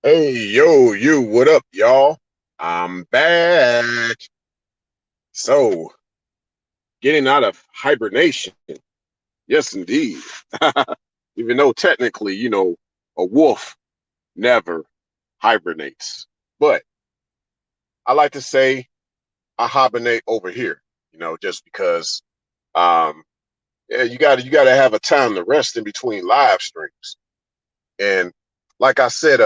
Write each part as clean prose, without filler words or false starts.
Hey, yo, you, what up, y'all? I'm back. So, getting out of hibernation. Yes, indeed. Even though technically, a wolf never hibernates. But I like to say I hibernate over here, just because um yeah, you gotta have a time to rest in between live streams. And like I said,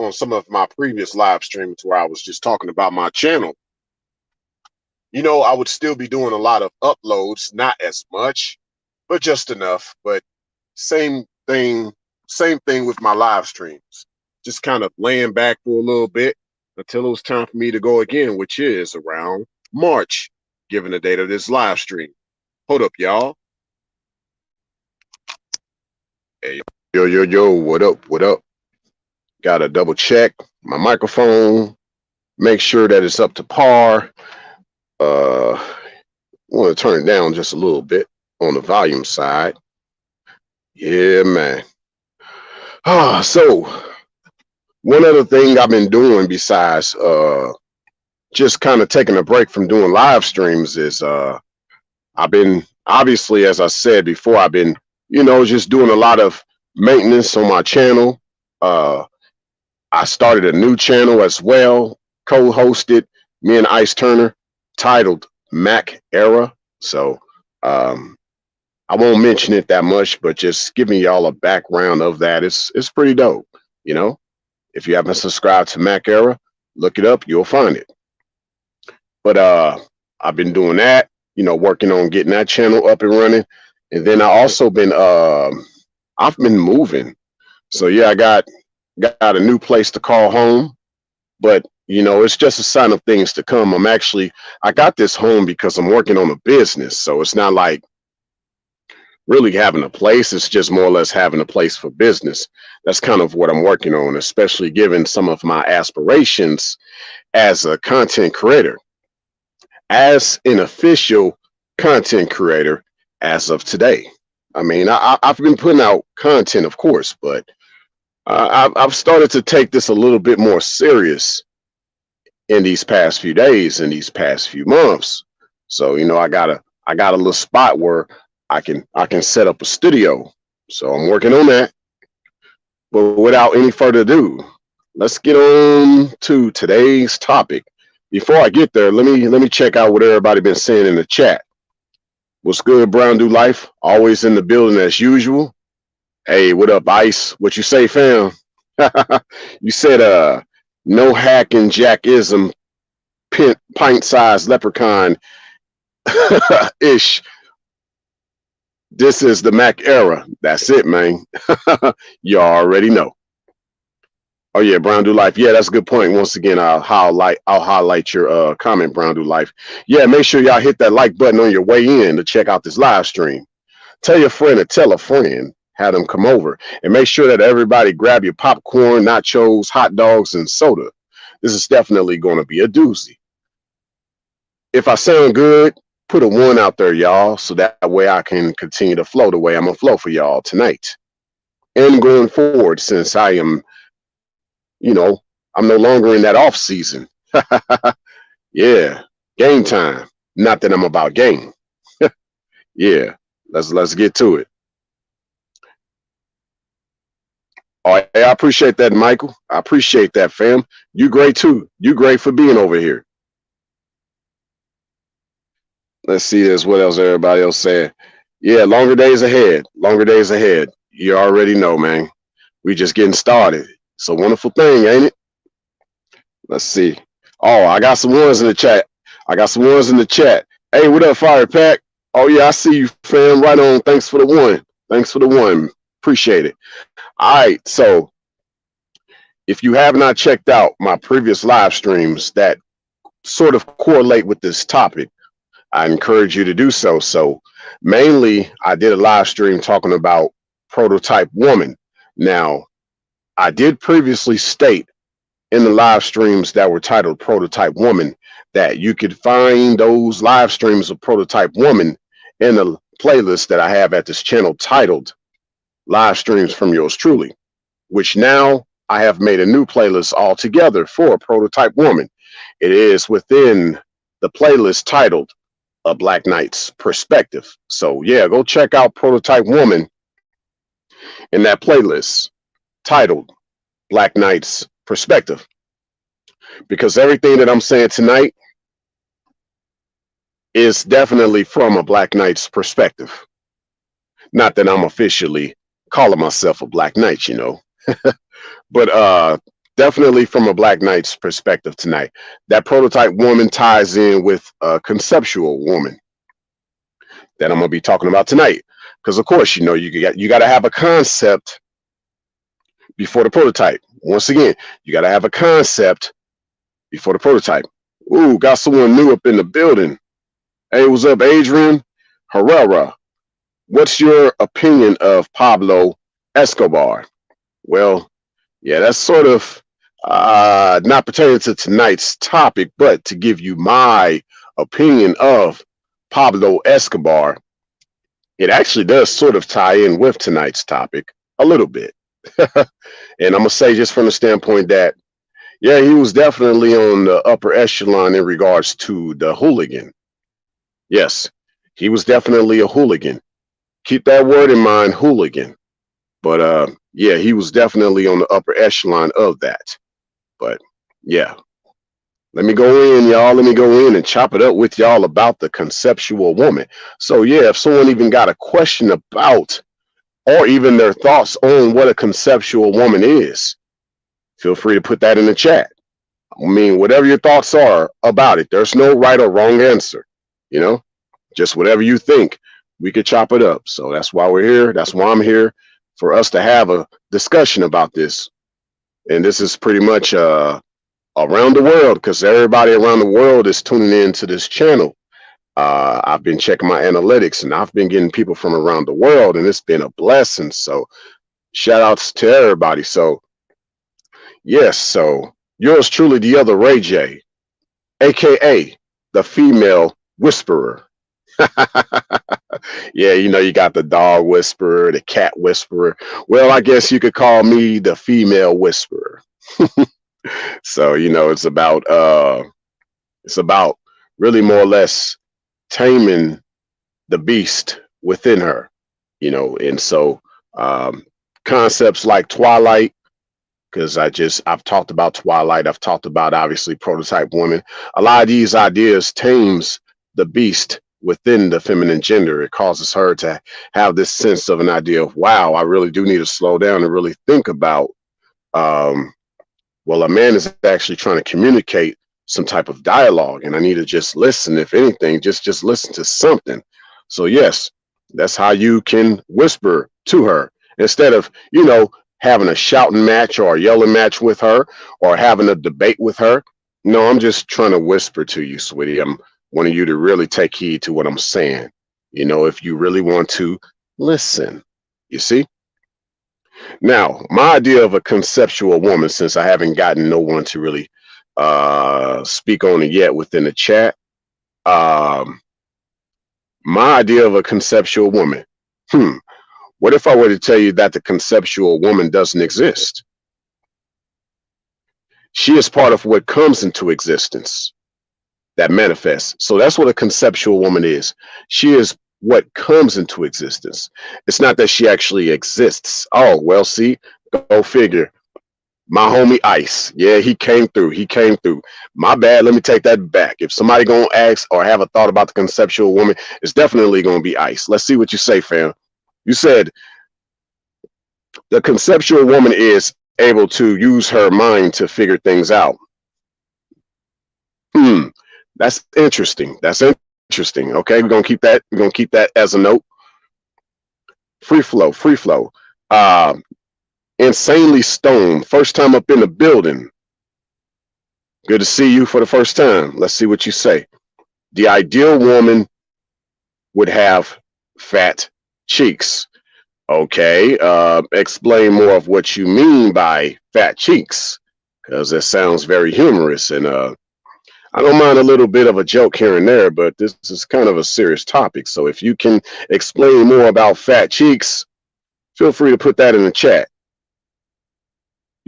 on some of my previous live streams where I was just talking about my channel, I would still be doing a lot of uploads, not as much, but just enough. But same thing, same thing with my live streams. Just kind of laying back for a little bit until it was time for me to go again, which is around March, given the date of this live stream. Hold up, y'all. Hey, yo, yo, yo, what up, what up? Gotta double check my microphone, make sure that it's up to par. Want to turn it down just a little bit on the volume side. Yeah, man. So one other thing I've been doing besides just kind of taking a break from doing live streams is I've been, obviously, as I said before, I've been, just doing a lot of maintenance on my channel. Uh, I started a new channel as well, co-hosted, me and Ice Turner, titled Mack Era. So um, I won't mention it that much, but just giving y'all a background of that. It's pretty dope, you know. If you haven't subscribed to Mack Era, look it up, you'll find it. But I've been doing that, working on getting that channel up and running. And then I also been I've been moving. So yeah, I got a new place to call home, but it's just a sign of things to come. I got this home because I'm working on a business. So it's not like really having a place. It's just more or less having a place for business. That's kind of what I'm working on, especially given some of my aspirations as a content creator, as an official content creator as of today. I mean, I've been putting out content, of course, but I've started to take this a little bit more serious in these past few days, in these past few months. So, I got a little spot where I can set up a studio. So I'm working on that. But without any further ado, let's get on to today's topic. Before I get there, let me check out what everybody been saying in the chat. What's good, Brown Do Life? Always in the building as usual. Hey, what up, Ice? What you say, fam? You said no hack and jackism pint sized leprechaun ish. This is the Mack Era. That's it, man. You already know. Oh yeah, Brown Do Life. Yeah, that's a good point. Once again, I'll highlight your comment, Brown Do Life. Yeah, make sure y'all hit that like button on your way in to check out this live stream. Tell your friend to tell a friend, have them come over, and make sure that everybody grab your popcorn, nachos, hot dogs, and soda. This is definitely going to be a doozy. If I sound good, put a one out there, y'all, so that way I can continue to flow the way I'm gonna flow for y'all tonight and going forward, since you know, I'm no longer in that off season. Yeah, game time. Not that I'm about game. Yeah, let's get to it. Oh, hey, I appreciate that, Michael. I appreciate that, fam. You great too. You great for being over here. Let's see this. What else everybody else saying? Yeah, longer days ahead. Longer days ahead. You already know, man. We just getting started. It's a wonderful thing, ain't it? Let's see. Oh, I got some ones in the chat. I got some ones in the chat. Hey, what up, Fire Pack? Oh yeah, I see you, fam. Right on. Thanks for the one. Thanks for the one. Appreciate it. All right. So if you have not checked out my previous live streams that sort of correlate with this topic, I encourage you to do so. So mainly I did a live stream talking about prototype woman. Now, I did previously state in the live streams that were titled Prototype Woman that you could find those live streams of Prototype Woman in the playlist that I have at this channel titled Live Streams from Yours Truly, which now I have made a new playlist altogether for Prototype Woman. It is within the playlist titled A Black Knight's Perspective. So yeah, go check out Prototype Woman in that playlist titled Black Knight's Perspective, because everything that I'm saying tonight is definitely from a Black Knight's perspective. Not that I'm officially calling myself a Black Knight, you know, but definitely from a Black Knight's perspective tonight. That Prototype Woman ties in with a Conceptual Woman that I'm gonna be talking about tonight. Because of course, you know, you got to have a concept before the prototype. Once again, you got to have a concept before the prototype. Ooh, got someone new up in the building. Hey, what's up, Adrian Herrera? What's your opinion of Pablo Escobar? Well, yeah, that's sort of not pertaining to tonight's topic, but to give you my opinion of Pablo Escobar, it actually does sort of tie in with tonight's topic a little bit. And I'm going to say, just from the standpoint that, yeah, he was definitely on the upper echelon in regards to the hooligan. Yes, he was definitely a hooligan. Keep that word in mind, hooligan. But yeah, he was definitely on the upper echelon of that. But yeah, let me go in, y'all. Let me go in and chop it up with y'all about the Conceptual Woman. So yeah, if someone even got a question about, or even their thoughts on what a Conceptual Woman is, feel free to put that in the chat. I mean, whatever your thoughts are about it, there's no right or wrong answer, you know, just whatever you think, we could chop it up. So that's why we're here. That's why I'm here, for us to have a discussion about this. And this is pretty much around the world, because everybody around the world is tuning in to this channel. I've been checking my analytics, and I've been getting people from around the world, and it's been a blessing. So shout outs to everybody. So yes, so yours truly, the other Ray J, aka the female whisperer. Yeah, you know, you got the dog whisperer, the cat whisperer. Well, I guess you could call me the female whisperer. So, you know, it's about really more or less taming the beast within her, you know. And so concepts like Twilight, because I've talked about Twilight, I've talked about obviously Prototype Woman. A lot of these ideas tames the beast within the feminine gender. It causes her to have this sense of an idea of, wow, I really do need to slow down and really think about, well, a man is actually trying to communicate some type of dialogue, and I need to just listen. If anything, just listen to something. So yes, that's how you can whisper to her, instead of, you know, having a shouting match or a yelling match with her, or having a debate with her. No, I'm just trying to whisper to you, sweetie. I'm wanting you to really take heed to what I'm saying, you know, if you really want to listen, you see. Now, my idea of a Conceptual Woman, since I haven't gotten no one to really speak on it yet within the chat, my idea of a Conceptual Woman, what if I were to tell you that the Conceptual Woman doesn't exist? She is part of what comes into existence, that manifests. So that's what a Conceptual Woman is. She is what comes into existence. It's not that she actually exists. Oh, well, see, go figure. My homie Ice, yeah, he came through. My bad, let me take that back. If somebody gonna ask or have a thought about the Conceptual Woman, it's definitely gonna be Ice. Let's see what you say, fam. You said the Conceptual Woman is able to use her mind to figure things out. That's interesting. Okay, we're gonna keep that as a note. Free flow. Insanely stoned, first time up in the building. Good to see you for the first time. Let's see what you say. The ideal woman would have fat cheeks. Okay, explain more of what you mean by fat cheeks, because that sounds very humorous, and I don't mind a little bit of a joke here and there, but this is kind of a serious topic. So if you can explain more about fat cheeks, feel free to put that in the chat.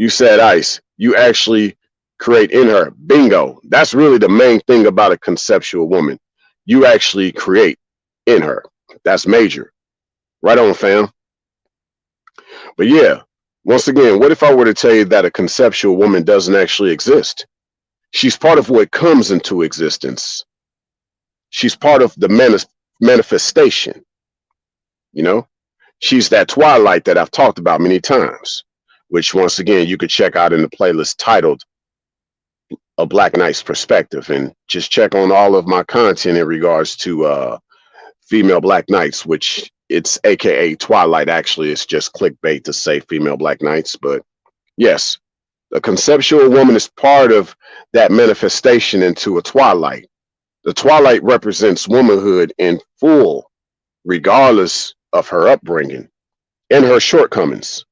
You said ice. You actually create in her. Bingo. That's really the main thing about a conceptual woman. You actually create in her. That's major. Right on, fam. But yeah, once again, what if I were to tell you that a conceptual woman doesn't actually exist? She's part of what comes into existence. She's part of the manifestation. You know, she's that twilight that I've talked about many times, which once again, you could check out in the playlist titled A Black Knight's Perspective, and just check on all of my content in regards to female Black Knights, which it's AKA Twilight. Actually, it's just clickbait to say female Black Knights. But yes, a conceptual woman is part of that manifestation into a twilight. The twilight represents womanhood in full, regardless of her upbringing and her shortcomings.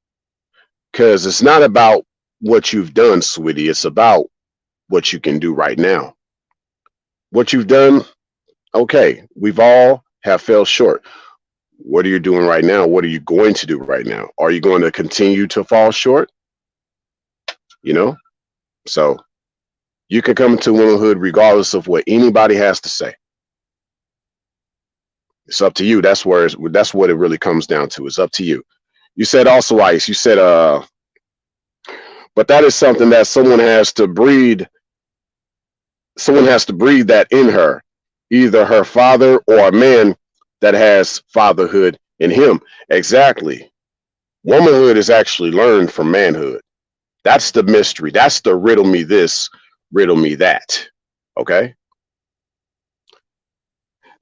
Because it's not about what you've done, sweetie. It's about what you can do right now. What you've done, okay, we've all have fell short. What are you doing right now? What are you going to do right now? Are you going to continue to fall short? You know, so you can come into womanhood regardless of what anybody has to say. It's up to you. That's what it really comes down to. It's up to you. You said also ice. You said but that is something that someone has to breed. Someone has to breed that in her, either her father or a man that has fatherhood in him. Exactly. Womanhood is actually learned from manhood. That's the mystery. That's the riddle me this, riddle me that. Okay.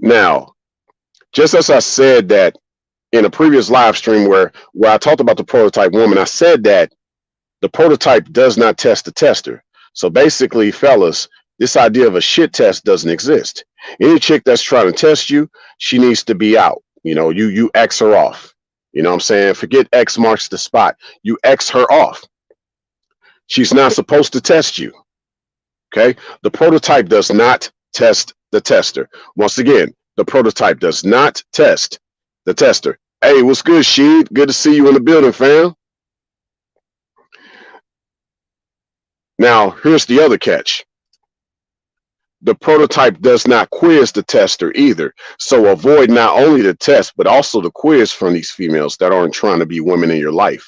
Now, just as I said that in a previous live stream where I talked about the prototype woman, I said that the prototype does not test the tester. So basically, fellas, this idea of a shit test doesn't exist. Any chick that's trying to test you, she needs to be out. You know, you X her off. You know what I'm saying? Forget X marks the spot. You X her off. She's not supposed to test you. Okay? The prototype does not test the tester. Once again, the prototype does not test the tester. Hey, what's good, Sheed? Good to see you in the building, fam. Now, here's the other catch. The prototype does not quiz the tester either. So avoid not only the test, but also the quiz from these females that aren't trying to be women in your life.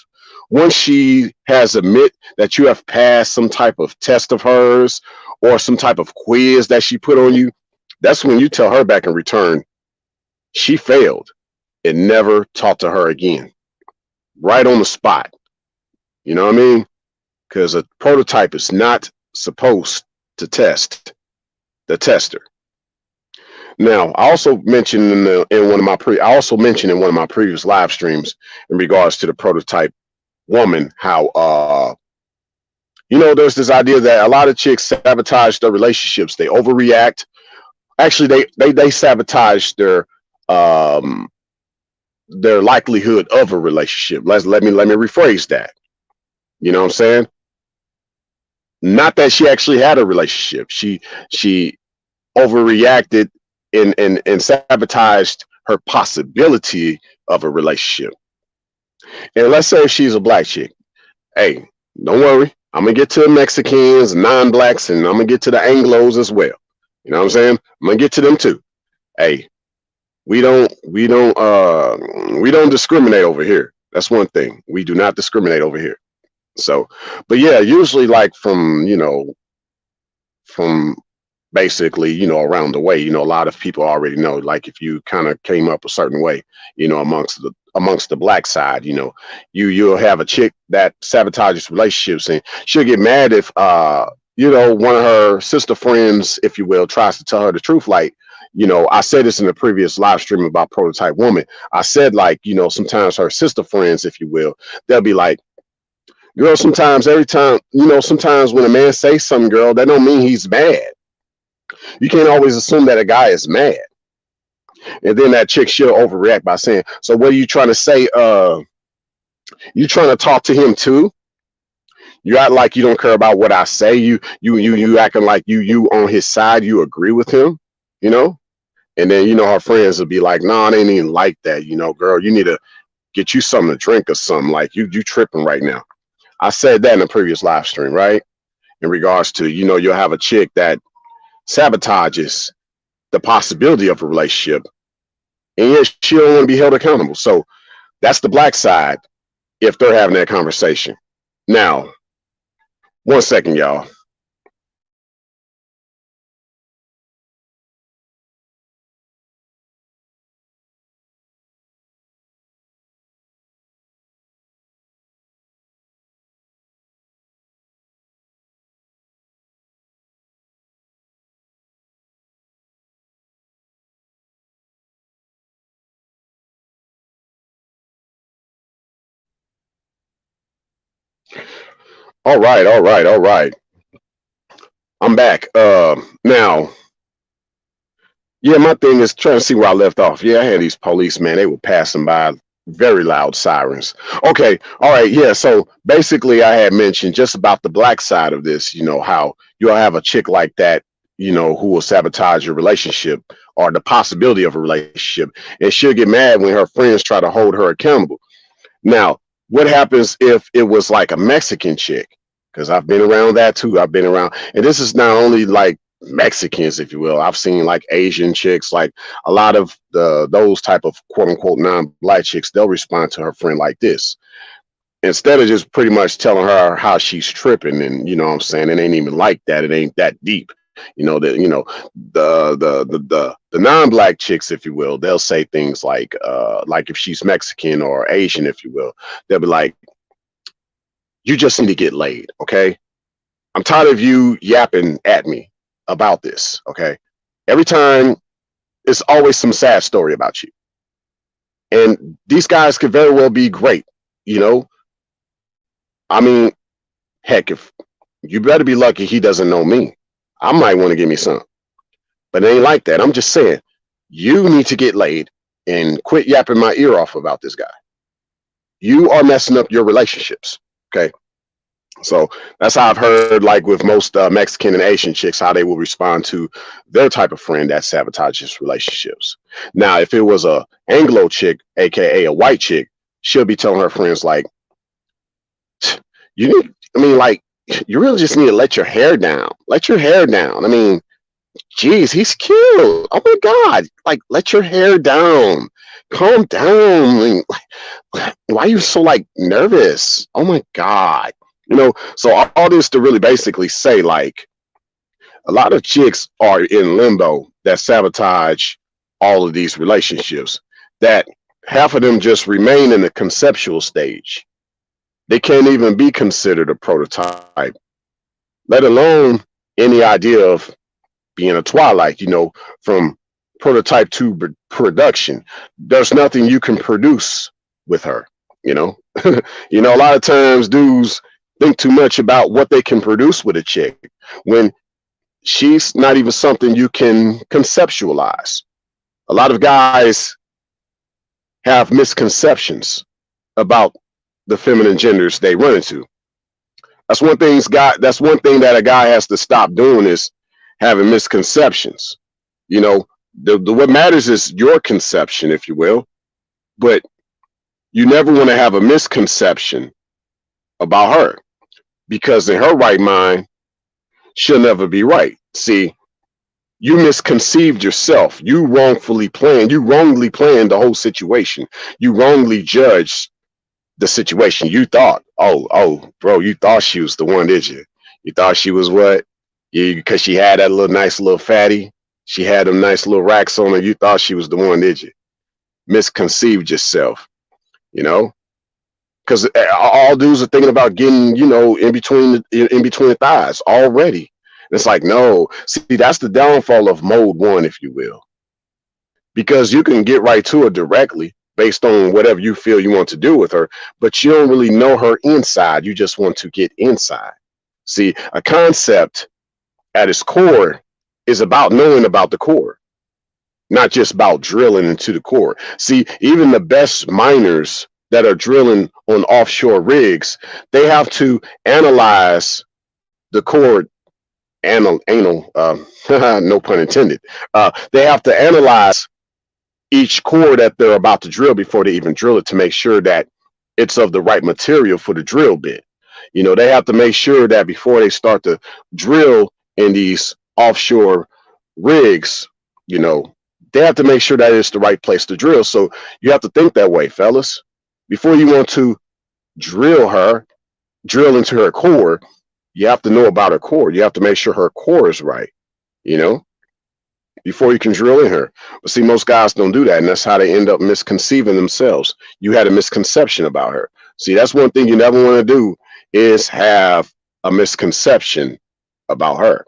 Once she has admit that you have passed some type of test of hers or some type of quiz that she put on you, that's when you tell her back in return, she failed and never talk to her again. Right on the spot. You know what I mean? Because a prototype is not supposed to test the tester. Now, I also mentioned in one of my previous live streams in regards to the prototype woman, how you know, there's this idea that a lot of chicks sabotage their relationships. They overreact. Actually, they sabotage their likelihood of a relationship. Let me rephrase that. You know what I'm saying? Not that she actually had a relationship. She overreacted and sabotaged her possibility of a relationship. And let's say if she's a black chick, hey, don't worry. I'm gonna get to the Mexicans, non-blacks, and I'm gonna get to the Anglos as well. You know what I'm saying? I'm gonna get to them too. Hey, we don't discriminate over here. That's one thing. We do not discriminate over here. So, but yeah, usually like from basically, you know, around the way, you know, a lot of people already know, like if you kind of came up a certain way, you know, amongst the black side, you know, you'll have a chick that sabotages relationships, and she'll get mad if you know, one of her sister friends, if you will, tries to tell her the truth. Like, you know, I said this in the previous live stream about prototype woman. I said, like, you know, sometimes her sister friends, if you will, they'll be like, girl, sometimes sometimes when a man says something, girl, that don't mean he's mad. You can't always assume that a guy is mad. And then that chick, she'll overreact by saying, so what are you trying to say? You trying to talk to him too? You act like you don't care about what I say. You acting like you on his side. You agree with him, you know? And then, you know, her friends will be like, nah, it ain't even like that. You know, girl, you need to get you something to drink or something. Like you tripping right now. I said that in a previous live stream, right? In regards to, you know, you'll have a chick that sabotages the possibility of a relationship, and yet she don't want to be held accountable. So that's the black side if they're having that conversation. Now, one second, y'all. All right, all right, all right. I'm back. Now, yeah, my thing is trying to see where I left off. Yeah, I had these police, man. They were passing by, very loud sirens. Okay, all right, yeah. So basically, I had mentioned just about the black side of this. You know how you'll have a chick like that, you know, who will sabotage your relationship or the possibility of a relationship, and she'll get mad when her friends try to hold her accountable. Now, what happens if it was like a Mexican chick? Because I've been around that too. I've been around, and this is not only like Mexicans, if you will. I've seen like Asian chicks, like a lot of those type of quote unquote non-black chicks. They'll respond to her friend like this instead of just pretty much telling her how she's tripping, and you know what I'm saying, it ain't even like that. It ain't that deep. You know that, you know, the non-black chicks, if you will, they'll say things like if she's Mexican or Asian, if you will, they'll be like, you just need to get laid, okay? I'm tired of you yapping at me about this, okay? Every time it's always some sad story about you. And these guys could very well be great, you know? I mean, heck, if you better be lucky he doesn't know me. I might want to give me some, but it ain't like that. I'm just saying, you need to get laid and quit yapping my ear off about this guy. You are messing up your relationships, okay? So that's how I've heard, like with most Mexican and Asian chicks, how they will respond to their type of friend that sabotages relationships. Now, if it was a Anglo chick, aka a white chick, she'll be telling her friends like, you need, I mean, like, you really just need to let your hair down. Let your hair down. I mean, geez, he's cute. Oh my God. Like, let your hair down. Calm down. I mean, why are you so like nervous? Oh my God. You know, so all this to really basically say, like, a lot of chicks are in limbo that sabotage all of these relationships, that half of them just remain in the conceptual stage. They can't even be considered a prototype, let alone any idea of being a twilight, you know, from prototype to production. There's nothing you can produce with her, you know. You know, a lot of times dudes think too much about what they can produce with a chick when she's not even something you can conceptualize. A lot of guys have misconceptions about the feminine genders they run into. That's one thing that a guy has to stop doing, is having misconceptions. You know, the what matters is your conception, if you will, but you never want to have a misconception about her, because in her right mind, she'll never be right. See, you misconceived yourself. You wrongly planned the whole situation. You wrongly judged the situation. You thought, oh, bro, you thought she was the one, did you? You thought she was what? Because she had that little nice little fatty. She had them nice little racks on her. You thought she was the one, did you? Misconceived yourself, you know? Because all dudes are thinking about getting, you know, in between the thighs already. And it's like, no. See, that's the downfall of mode one, if you will. Because you can get right to her directly based on whatever you feel you want to do with her, but you don't really know her inside. You just want to get inside. See, a concept at its core is about knowing about the core, not just about drilling into the core. See, even the best miners that are drilling on offshore rigs, they have to analyze the core, no pun intended. They have to analyze each core that they're about to drill before they even drill it, to make sure that it's of the right material for the drill bit. You know, they have to make sure that before they start to drill in these offshore rigs, you know, they have to make sure that it's the right place to drill. So you have to think that way, fellas. Before you want to drill her, drill into her core, you have to know about her core. You have to make sure her core is right, you know, before you can drill in her. But see, most guys don't do that, and that's how they end up misconceiving themselves. You had a misconception about her. See, that's one thing you never want to do, is have a misconception about her,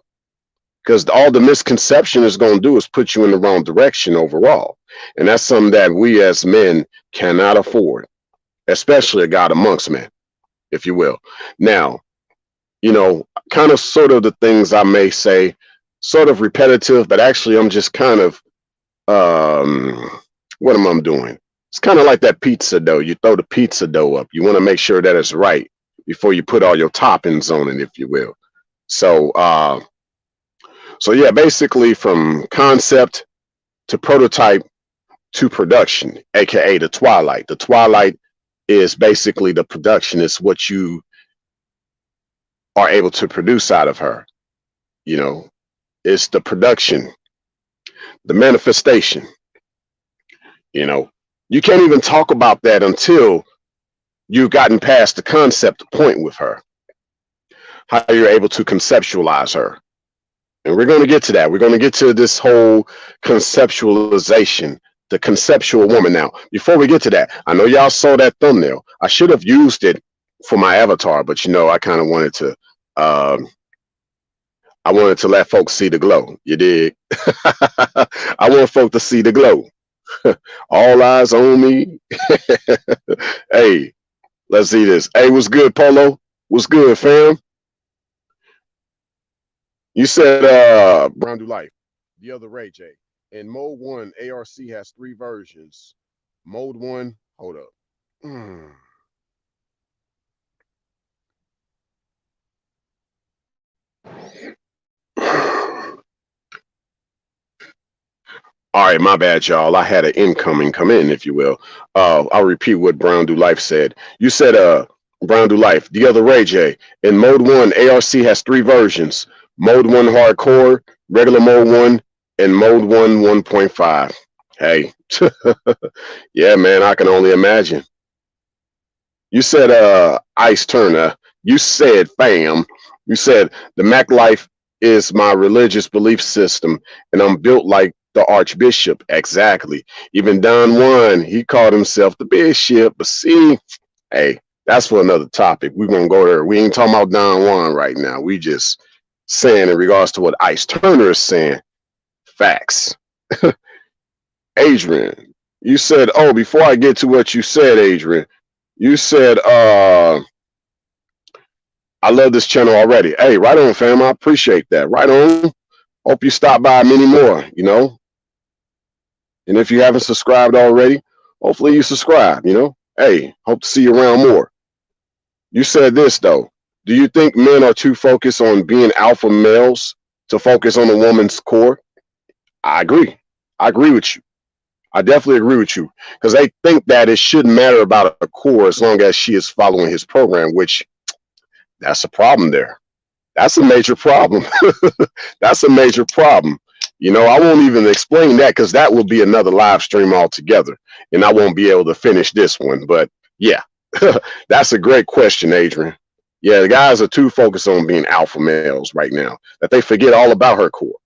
because all the misconception is going to do is put you in the wrong direction overall. And that's something that we as men cannot afford, especially a God amongst men, if you will. Now, you know, kind of sort of the things I may say, sort of repetitive, but actually I'm just kind of, what am I doing? It's kind of like that pizza dough. You throw the pizza dough up. You want to make sure that it's right before you put all your toppings on it, if you will. So, so yeah, basically from concept to prototype to production, aka the twilight. The twilight is basically the production. It's what you are able to produce out of her. You know, it's the production, the manifestation. You know, you can't even talk about that until you've gotten past the concept point with her, how you're able to conceptualize her. And we're going to get to that. We're going to get to this whole conceptualization, the conceptual woman. Now, before we get to that, I know y'all saw that thumbnail. I should have used it for my avatar, but you know, I kind of wanted to, I wanted to let folks see the glow. You dig? I want folks to see the glow. All eyes on me. Hey, let's see this. Hey, what's good, Polo? What's good, fam? You said Brown Do Life, the other Ray J. In mode 1, ARC has 3 versions. Mode 1, hold up. All right, my bad, y'all. I had an incoming come in, if you will. I'll repeat what Brown Do Life said. You said, Brown Do Life, the other Ray J. In mode 1, ARC has 3 versions. Mode 1 hardcore, regular mode 1, and mode 1 1.5. Hey, yeah, man, I can only imagine. You said, Ice Turner. You said, fam. You said, the Mac life is my religious belief system, and I'm built like the Archbishop. Exactly. Even Don Juan, he called himself the Bishop. But see, hey, that's for another topic. We're going to go there. We ain't talking about Don Juan right now. We just saying in regards to what Ice Turner is saying. Facts. Adrian, you said, oh, before I get to what you said, Adrian, you said, I love this channel already. Hey, right on, fam. I appreciate that. Right on. Hope you stop by many more, you know. And if you haven't subscribed already, hopefully you subscribe, you know. Hey, hope to see you around more. You said this, though. Do you think men are too focused on being alpha males to focus on a woman's core? I agree. I agree with you. I definitely agree with you, because they think that it shouldn't matter about a core as long as she is following his program, which that's a problem there. That's a major problem. That's a major problem. You know, I won't even explain that, because that will be another live stream altogether, and I won't be able to finish this one. But yeah, that's a great question, Adrian. Yeah, the guys are too focused on being alpha males right now that they forget all about her core.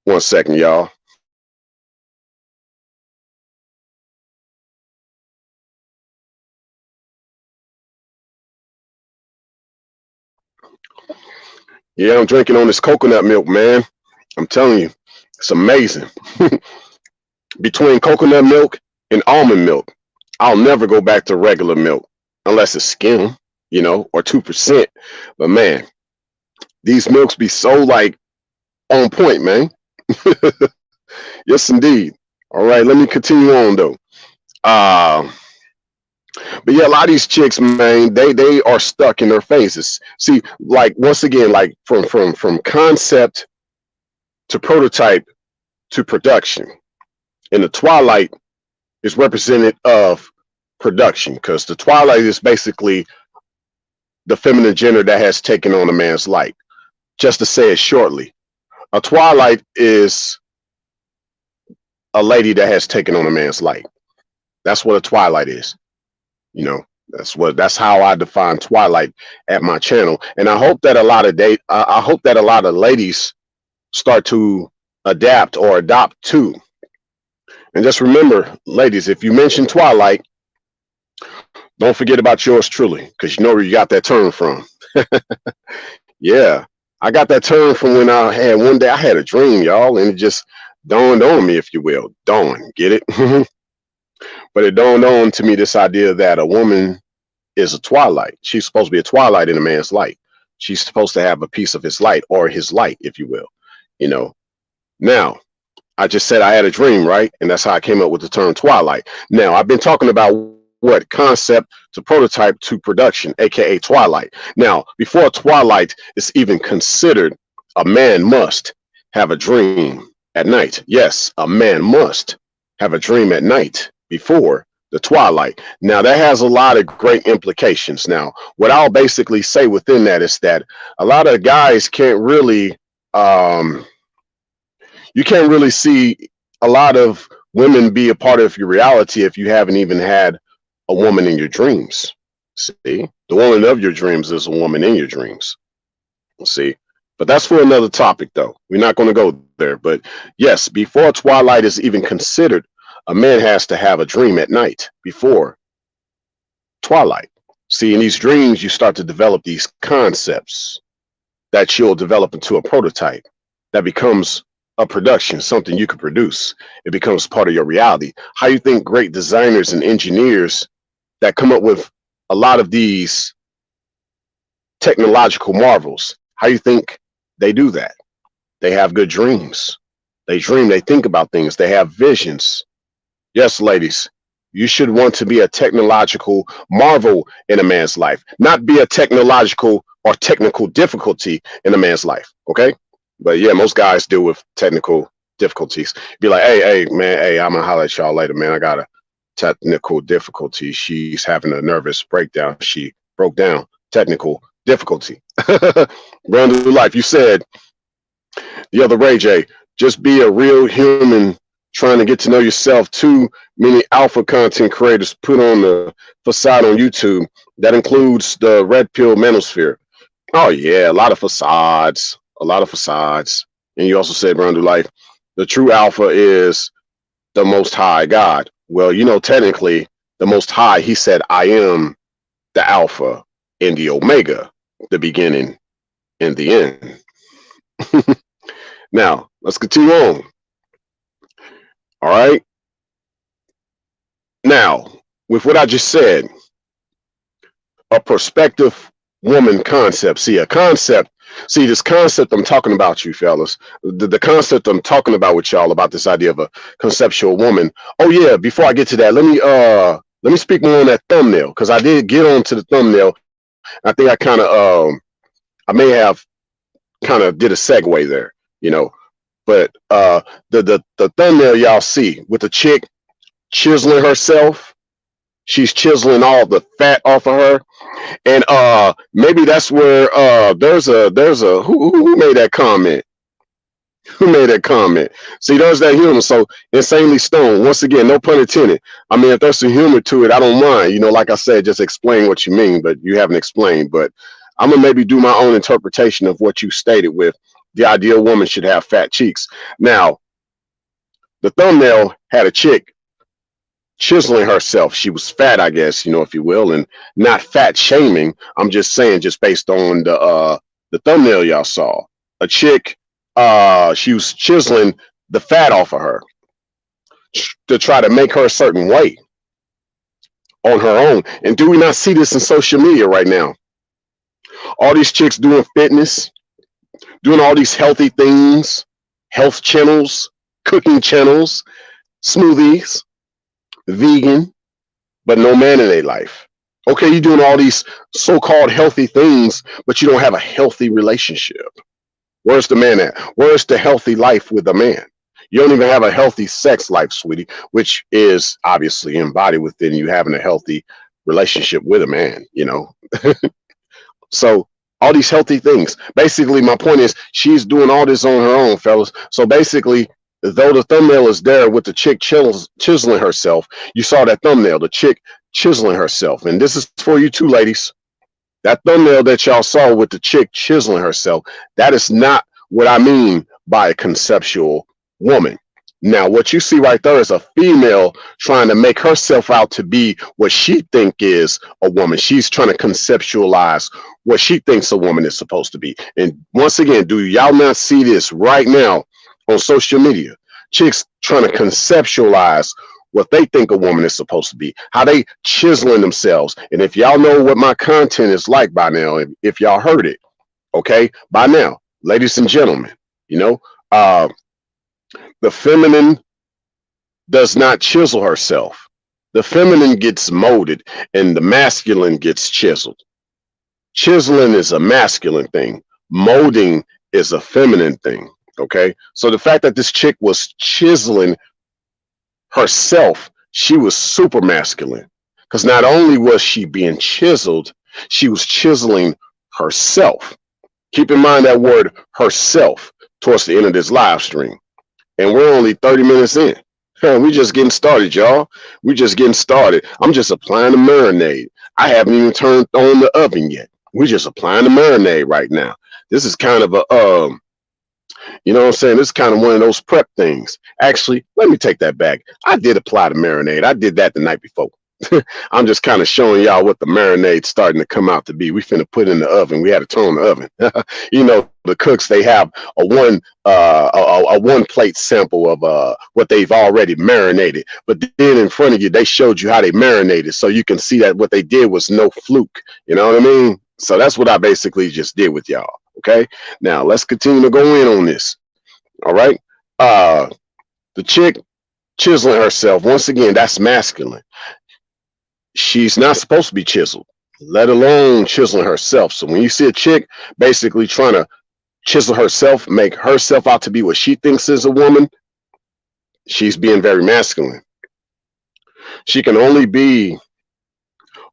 1 second, y'all. Yeah, I'm drinking on this coconut milk, man. I'm telling you, it's amazing. Between coconut milk and almond milk, I'll never go back to regular milk unless it's skim, you know, or 2%. But man, these milks be so like on point, man. Yes, indeed. All right, let me continue on though. But yeah, a lot of these chicks, man, they are stuck in their phases. See, like once again, like from concept to prototype to production. And the twilight is represented of production, because the twilight is basically the feminine gender that has taken on a man's light. Just to say it shortly, a twilight is a lady that has taken on a man's light. That's what a twilight is. You know, that's how I define twilight at my channel. And I hope that I hope that a lot of ladies start to adapt or adopt too. And just remember, ladies, if you mention twilight, don't forget about yours truly, because you know where you got that term from. Yeah, I got that term from when one day I had a dream, y'all, and it just dawned on me, if you will. Dawn, get it? But it dawned on to me this idea that a woman is a twilight. She's supposed to be a twilight in a man's light. She's supposed to have a piece of his light, or his light, if you will. You know. Now, I just said I had a dream, right? And that's how I came up with the term twilight. Now, I've been talking about what concept to prototype to production, aka twilight. Now, before twilight is even considered, a man must have a dream at night. Yes, a man must have a dream at night before the twilight. Now, that has a lot of great implications. Now, what I'll basically say within that is that a lot of guys can't really you can't really see a lot of women be a part of your reality if you haven't even had a woman in your dreams. See, the woman of your dreams is a woman in your dreams. See, but that's for another topic, though. We're not going to go there. But yes, before twilight is even considered, a man has to have a dream at night before twilight. See, in these dreams, you start to develop these concepts that you'll develop into a prototype that becomes a production, something you could produce. It becomes part of your reality. How you think great designers and engineers that come up with a lot of these technological marvels, how you think they do that? They have good dreams. They dream, they think about things, they have visions. Yes, ladies, you should want to be a technological marvel in a man's life, not be a technological or technical difficulty in a man's life, okay? But yeah, most guys deal with technical difficulties. Be like, hey, man, hey, I'm gonna holler at y'all later, man. I got a technical difficulty. She's having a nervous breakdown. She broke down. Technical difficulty. Brand new life. You said the other Ray J, just be a real human trying to get to know yourself. Too many alpha content creators put on the facade on YouTube. That includes the red pill manosphere. Oh yeah, a lot of facades. And you also said, brand new life, the true alpha is the most high God. Well, you know, technically the most high, he said, I am the alpha and the omega, the beginning and the end. Now, let's continue on. All right. Now, with what I just said, a prospective woman concept. See, this concept I'm talking about, you fellas, the concept I'm talking about with y'all about this idea of a conceptual woman. Oh yeah, before I get to that, let me speak more on that thumbnail, because I did get onto the thumbnail. I think I kind of I may have kind of did a segue there, you know. But the thumbnail y'all see with the chick chiseling herself, she's chiseling all the fat off of her. And maybe that's where there's a who made that comment? Who made that comment? See, there's that humor. So insanely stoned. Once again, no pun intended. I mean, if there's some humor to it, I don't mind. You know, like I said, just explain what you mean, but you haven't explained. But I'm gonna maybe do my own interpretation of what you stated with the ideal woman should have fat cheeks. Now, the thumbnail had a chick chiseling herself. She was fat, I guess, you know, if you will, and not fat shaming. I'm just saying, just based on the thumbnail y'all saw, a chick, she was chiseling the fat off of her to try to make her a certain way on her own. And do we not see this in social media right now? All these chicks doing fitness, doing all these healthy things, health channels, cooking channels, smoothies, vegan, but no man in their life. Okay, you're doing all these so-called healthy things, but you don't have a healthy relationship. Where's the man at? Where's the healthy life with a man? You don't even have a healthy sex life, sweetie, which is obviously embodied within you having a healthy relationship with a man, you know. So all these healthy things. Basically, my point is she's doing all this on her own, fellas. So basically, though the thumbnail is there with the chick chiseling herself, you saw that thumbnail, the chick chiseling herself. And this is for you too, ladies. That thumbnail that y'all saw with the chick chiseling herself, that is not what I mean by a conceptual woman. Now, what you see right there is a female trying to make herself out to be what she think is a woman. She's trying to conceptualize what she thinks a woman is supposed to be. And once again, do y'all not see this right now on social media? Chicks trying to conceptualize what they think a woman is supposed to be, how they chiseling themselves. And if y'all know what my content is like by now, if y'all heard it, okay, by now, ladies and gentlemen, you know, the feminine does not chisel herself. The feminine gets molded and the masculine gets chiseled. Chiseling is a masculine thing. Molding is a feminine thing. Okay. So the fact that this chick was chiseling herself, she was super masculine. Because not only was she being chiseled, she was chiseling herself. Keep in mind that word herself towards the end of this live stream. And we're only 30 minutes in. We just getting started, y'all. We just getting started. I'm just applying the marinade. I haven't even turned on the oven yet. We're just applying the marinade right now. This is kind of a, you know what I'm saying? This is kind of one of those prep things. Actually, let me take that back. I did apply the marinade. I did that the night before. I'm just kind of showing y'all what the marinade's starting to come out to be. We finna put in the oven. We had to turn on the oven. You know, the cooks, they have a one plate sample of what they've already marinated. But then in front of you, they showed you how they marinated. So you can see that what they did was no fluke. You know what I mean? So that's what I basically just did with y'all. Okay. Now let's continue to go in on this. All right. The chick chiseling herself, once again, that's masculine. She's not supposed to be chiseled, let alone chiseling herself. So when you see a chick basically trying to chisel herself, make herself out to be what she thinks is a woman, she's being very masculine. She can only be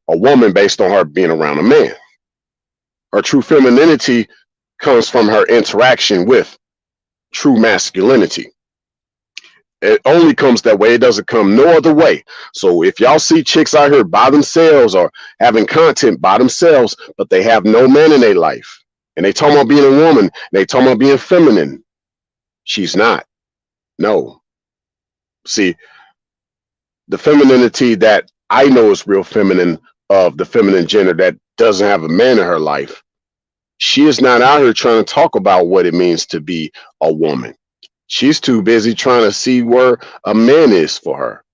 a woman based on her being around a man. Her true femininity comes from her interaction with true masculinity. It only comes that way. It doesn't come no other way. So if y'all see chicks out here by themselves or having content by themselves, but they have no man in their life, and they talking about being a woman, they talking about being feminine, she's not. No. See, the femininity that I know is real feminine, of the feminine gender that doesn't have a man in her life, she is not out here trying to talk about what it means to be a woman. She's too busy trying to see where a man is for her.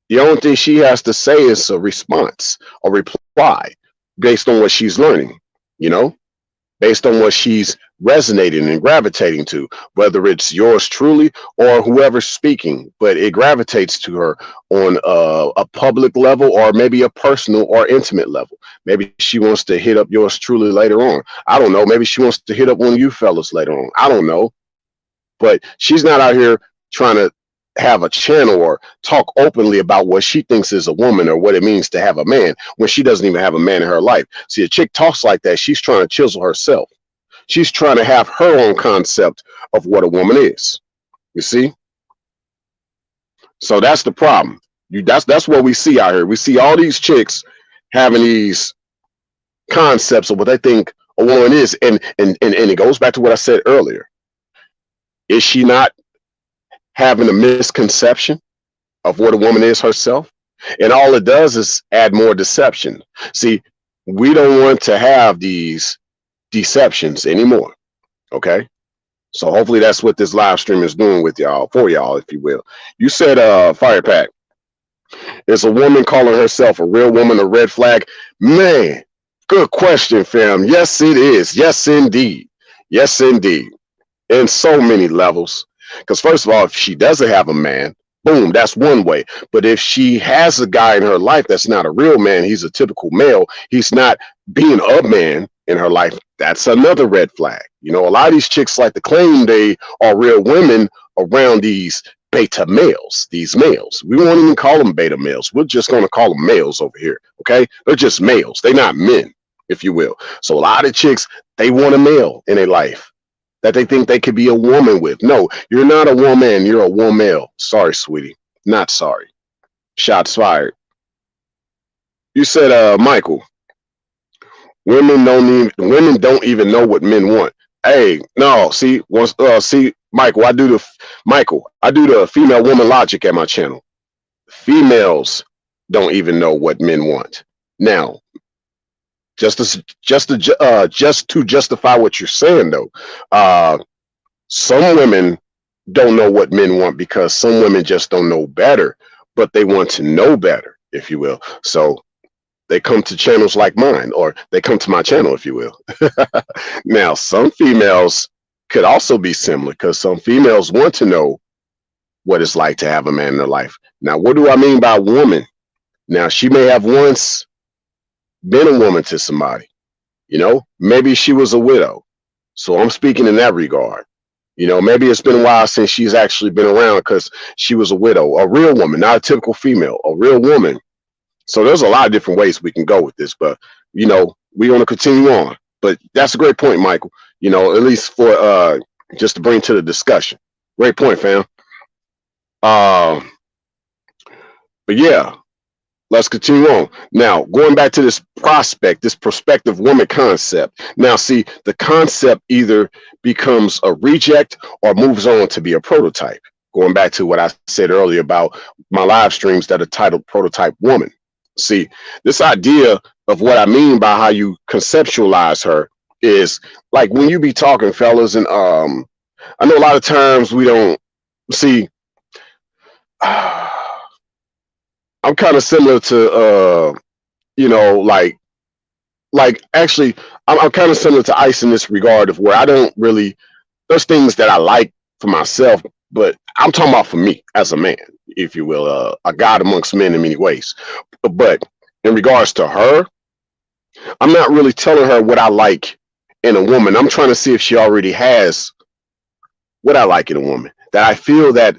The only thing she has to say is a response, a reply based on what she's learning, you know, based on what she's resonating and gravitating to, whether it's yours truly or whoever's speaking, but it gravitates to her on a public level or maybe a personal or intimate level. Maybe she wants to hit up yours truly later on. I don't know. Maybe she wants to hit up one of you fellas later on. I don't know. But she's not out here trying to have a channel or talk openly about what she thinks is a woman or what it means to have a man when she doesn't even have a man in her life. See, a chick talks like that, she's trying to chisel herself. She's trying to have her own concept of what a woman is. You see? So that's the problem. That's what we see out here. We see all these chicks having these concepts of what they think a woman is. And it goes back to what I said earlier. Is she not having a misconception of what a woman is herself? And all it does is add more deception. See, we don't want to have these deceptions anymore. Okay? So hopefully that's what this live stream is doing with y'all, for y'all, if you will. You said, Fire Pack, is a woman calling herself a real woman a red flag? Man, good question, fam. Yes, it is. Yes, indeed. Yes, indeed. In so many levels. Because first of all, if she doesn't have a man, boom, that's one way. But if she has a guy in her life that's not a real man, he's a typical male, he's not being a man in her life, that's another red flag. You know, a lot of these chicks like to claim they are real women around these beta males, these males. We won't even call them beta males. We're just going to call them males over here. Okay. They're just males. They're not men, if you will. So a lot of chicks, they want a male in their life that they think they could be a woman with. No, you're not a woman. You're a woman. Sorry, sweetie. Not sorry. Shots fired. You said, Michael, women don't even know what men want. Hey, no, see, Michael, I do the female woman logic at my channel. Females don't even know what men want. Now, just to justify what you're saying, though, some women don't know what men want because some women just don't know better, but they want to know better, if you will. So they come to channels like mine, or they come to my channel, if you will. Now, some females could also be similar because some females want to know what it's like to have a man in their life. Now, what do I mean by woman? Now, she may have once been a woman to somebody, you know, maybe she was a widow. So I'm speaking in that regard. You know, maybe it's been a while since she's actually been around because she was a widow, a real woman, not a typical female, a real woman. So there's a lot of different ways we can go with this, but, you know, we want to continue on. But that's a great point, Michael, you know, at least for just to bring to the discussion. Great point, fam. But yeah, let's continue on. Now, going back to this prospective woman concept. Now, see, the concept either becomes a reject or moves on to be a prototype. Going back to what I said earlier about my live streams that are titled Prototype Woman. See, this idea of what I mean by how you conceptualize her is like when you be talking, fellas, and I know a lot of times we don't see. I'm kind of similar to you know, like actually I'm kind of similar to Ice in this regard of where I don't really, there's things that I like for myself, but I'm talking about for me as a man, if you will, a god amongst men in many ways. But in regards to her, I'm not really telling her what I like in a woman. I'm trying to see if she already has what I like in a woman that I feel that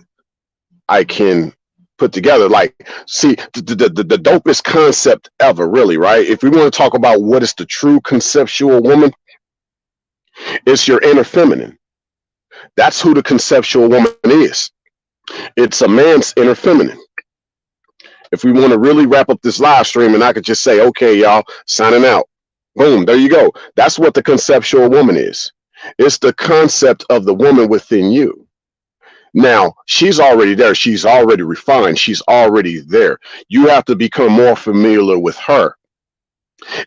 I can put together. Like, see, the dopest concept ever, really, right? If we want to talk about what is the true conceptual woman, it's your inner feminine. That's who the conceptual woman is. It's a man's inner feminine. If we want to really wrap up this live stream and I could just say, okay, y'all, signing out. Boom, there you go. That's what the conceptual woman is. It's the concept of the woman within you. Now, she's already there. She's already refined. She's already there. You have to become more familiar with her.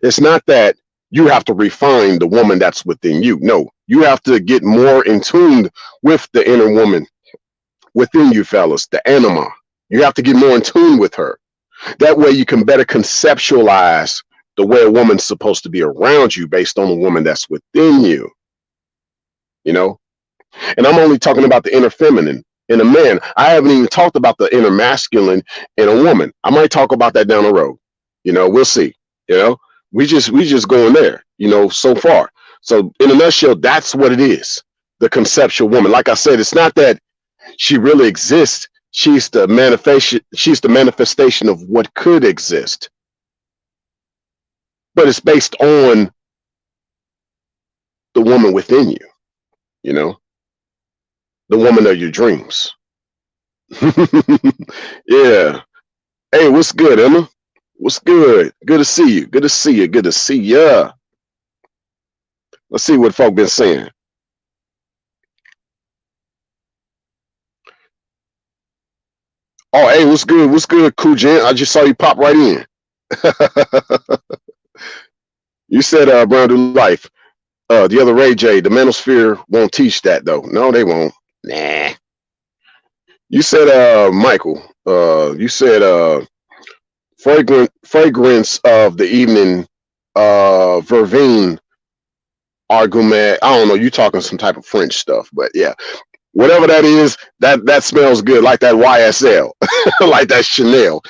It's not that you have to refine the woman that's within you. No, you have to get more in tune with the inner woman within you, fellas, the anima. You have to get more in tune with her. That way you can better conceptualize the way a woman's supposed to be around you based on the woman that's within you. You know? And I'm only talking about the inner feminine in a man. I haven't even talked about the inner masculine in a woman. I might talk about that down the road. You know, we'll see. You know, we just going there, you know, so far. So in a nutshell, that's what it is. The conceptual woman. Like I said, it's not that she really exists. She's the manifestation of what could exist. But it's based on the woman within you, you know, the woman of your dreams. Yeah. Hey, what's good, Emma? What's good? Good to see you. Good to see you. Good to see ya. Let's see what folk been saying. Oh, hey, what's good? What's good, Kujan? I just saw you pop right in. You said Brown Do Life. The other Ray J, the manosphere won't teach that though. No, they won't. Nah. You said Michael, you said fragrance of the evening, vervine argument. I don't know, you talking some type of French stuff, but yeah. Whatever that is, that smells good, like that YSL, like that Chanel.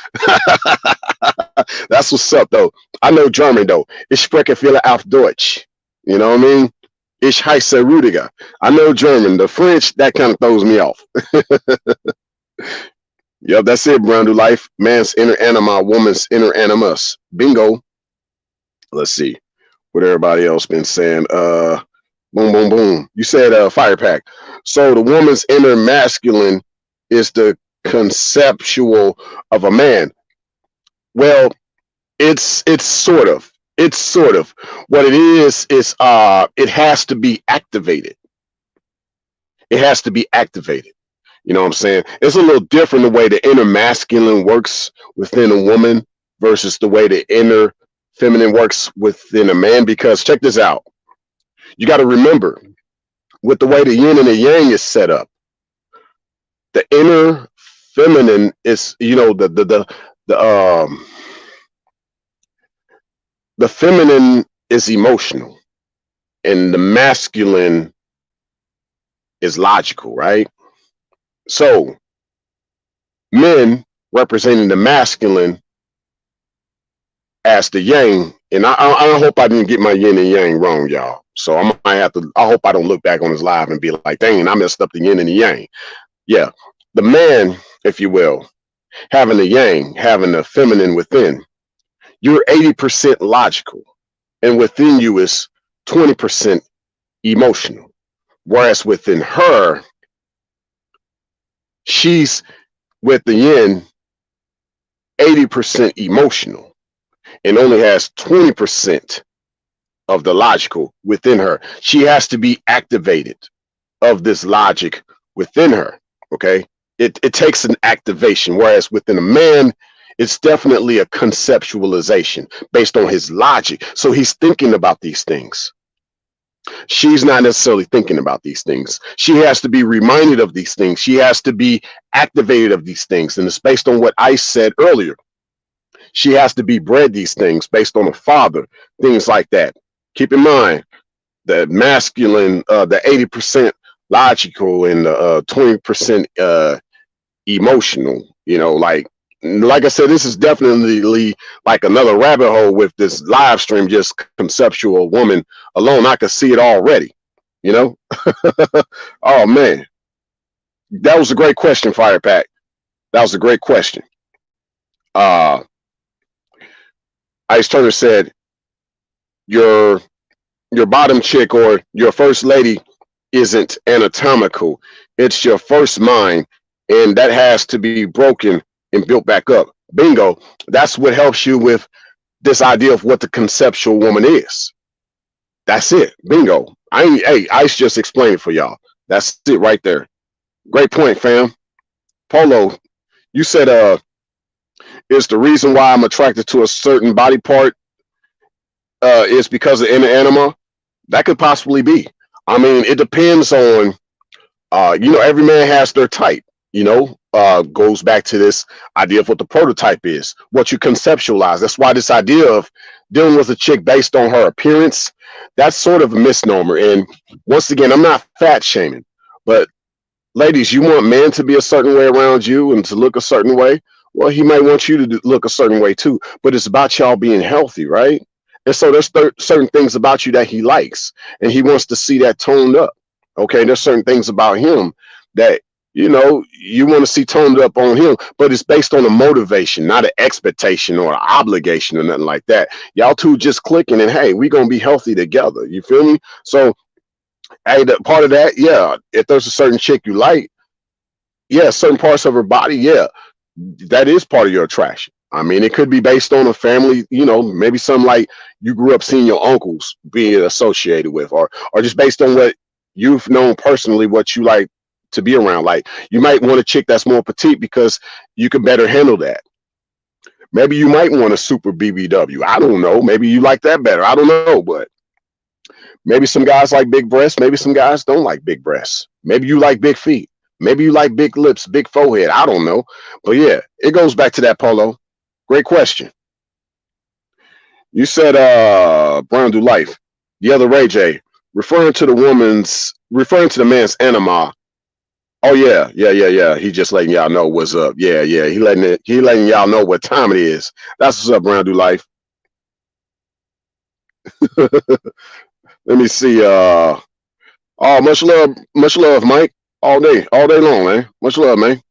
That's what's up, though. I know German, though. Ich spreche viele auf Deutsch. You know what I mean? Ich heiße Rudiger. I know German. The French, that kind of throws me off. Yep, that's it, Brown to life. Man's inner anima, woman's inner animus. Bingo. Let's see what everybody else been saying. Boom, boom, boom. You said fire pack. So the woman's inner masculine is the conceptual of a man. Well, it's sort of. It's sort of. What it is it has to be activated. It has to be activated. You know what I'm saying? It's a little different the way the inner masculine works within a woman versus the way the inner feminine works within a man. Because check this out. You got to remember, with the way the yin and the yang is set up, the inner feminine is, you know, the feminine is emotional and the masculine is logical, right? So men representing the masculine as the yang, and I hope I didn't get my yin and yang wrong, y'all. So I might have to, I hope I don't look back on this live and be like, dang, I messed up the yin and the yang. Yeah, the man, if you will, having the yang, having the feminine within, you're 80% logical, and within you is 20% emotional. Whereas within her, she's with the yin 80% emotional and only has 20% of the logical within her. She has to be activated of this logic within her. Okay, it takes an activation, whereas within a man, it's definitely a conceptualization based on his logic. So he's thinking about these things. She's not necessarily thinking about these things. She has to be reminded of these things. She has to be activated of these things. And it's based on what I said earlier. She has to be bred these things based on a father, things like that. Keep in mind the masculine, the 80% logical and the 20% emotional, you know, like I said, this is definitely like another rabbit hole with this live stream, just conceptual woman alone. I could see it already, you know. Oh man, that was a great question, Fire Pack. That was a great question. Ice Turner said your bottom chick or your first lady isn't anatomical. It's your first mind, and that has to be broken and built back up. Bingo. That's what helps you with this idea of what the conceptual woman is. That's it. Bingo. Hey, Ice just explained it for y'all. That's it right there. Great point, fam. Polo, you said is the reason why I'm attracted to a certain body part is because of inner anima. That could possibly be. I mean, it depends on you know, every man has their type, you know. Goes back to this idea of what the prototype is, what you conceptualize. That's why this idea of dealing with a chick based on her appearance, that's sort of a misnomer. And once again, I'm not fat shaming, but ladies, you want men to be a certain way around you and to look a certain way. Well, he might want you to look a certain way too, but it's about y'all being healthy, right? And so there's certain things about you that he likes, and he wants to see that toned up. Okay, there's certain things about him that, you know, you want to see toned up on him, but it's based on a motivation, not an expectation or an obligation or nothing like that. Y'all two just clicking and hey, we're going to be healthy together. You feel me? So, hey, part of that, yeah, if there's a certain chick you like, yeah, certain parts of her body, yeah, that is part of your attraction. I mean, it could be based on a family, you know, maybe something like you grew up seeing your uncles being associated with, or just based on what you've known personally, what you like to be around. Like you might want a chick that's more petite because you can better handle that. Maybe you might want a super BBW. I don't know. Maybe you like that better. I don't know, but maybe some guys like big breasts. Maybe some guys don't like big breasts. Maybe you like big feet. Maybe you like big lips, big forehead. I don't know. But yeah, it goes back to that, Polo. Great question. You said Brown do life. The other Ray J, referring to the man's anima. Oh yeah. He just letting y'all know what's up. Yeah. He letting y'all know what time it is. That's what's up, Brown do life. Let me see. Oh, much love, Mike. All day long, man. Much love, man.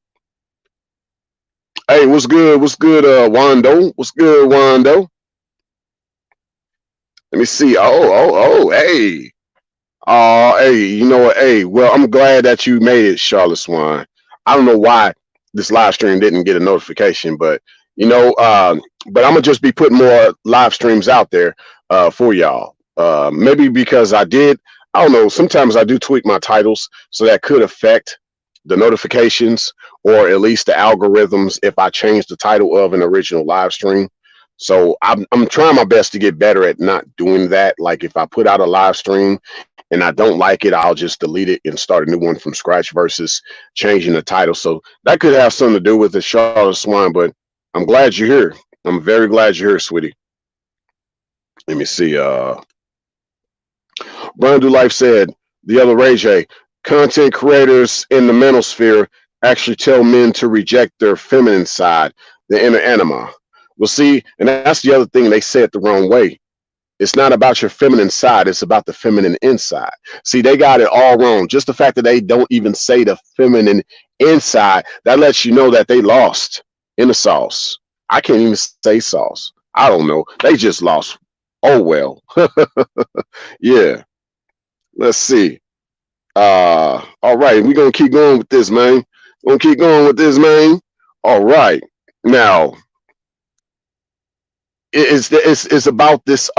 Hey, what's good? What's good, Wando? What's good, Wando? Let me see. Hey. Hey, you know what? Hey, well, I'm glad that you made it, Charlotte Swan. I don't know why this live stream didn't get a notification, but you know, but I'm gonna just be putting more live streams out there for y'all. Maybe because I don't know. Sometimes I do tweak my titles, so that could affect the notifications or at least the algorithms if I change the title of an original live stream. So I'm trying my best to get better at not doing that. Like if I put out a live stream and I don't like it, I'll just delete it and start a new one from scratch versus changing the title. So that could have something to do with the Charlotte Swan, but I'm glad you're here. I'm very glad you're here, sweetie. Let me see. Brian Do Life said the other Ray J, content creators in the manosphere actually tell men to reject their feminine side, the inner anima. Well, see, and that's the other thing, they say it the wrong way. It's not about your feminine side, it's about the feminine inside. See, they got it all wrong. Just the fact that they don't even say the feminine inside, that lets you know that they lost in the sauce. I can't even say sauce. I don't know. They just lost. Oh well. Yeah. Let's see. All right, we're gonna keep going with this, man. Gonna keep going with this, man. All right. Now, it's about this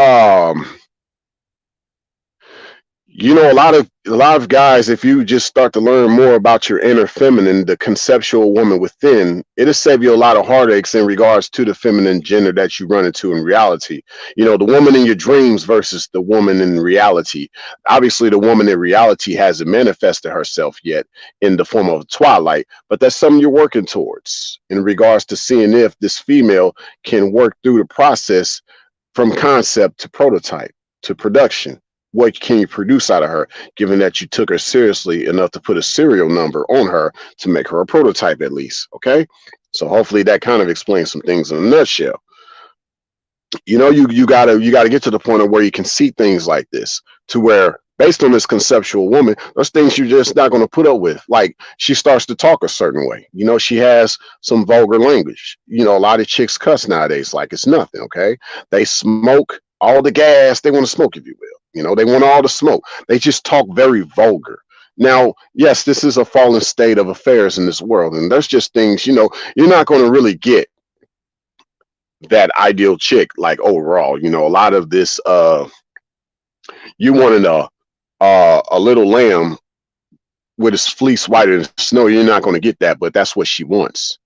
you know, a lot of guys, if you just start to learn more about your inner feminine, the conceptual woman within, it'll save you a lot of heartaches in regards to the feminine gender that you run into in reality. You know, the woman in your dreams versus the woman in reality. Obviously, the woman in reality hasn't manifested herself yet in the form of a twilight, but that's something you're working towards in regards to seeing if this female can work through the process from concept to prototype to production. What can you produce out of her, given that you took her seriously enough to put a serial number on her to make her a prototype at least? Okay. So hopefully that kind of explains some things in a nutshell. You know, you gotta get to the point of where you can see things like this, to where based on this conceptual woman, there's things you're just not going to put up with. Like she starts to talk a certain way. You know, she has some vulgar language. You know, a lot of chicks cuss nowadays like it's nothing. Okay. They smoke all the gas they want to smoke, if you will. You know, they want all the smoke. They just talk very vulgar. Now, yes, this is a fallen state of affairs in this world. And there's just things, you know, you're not going to really get that ideal chick like overall. You know, a lot of this you wanted a little lamb with his fleece whiter than snow. You're not going to get that, but that's what she wants.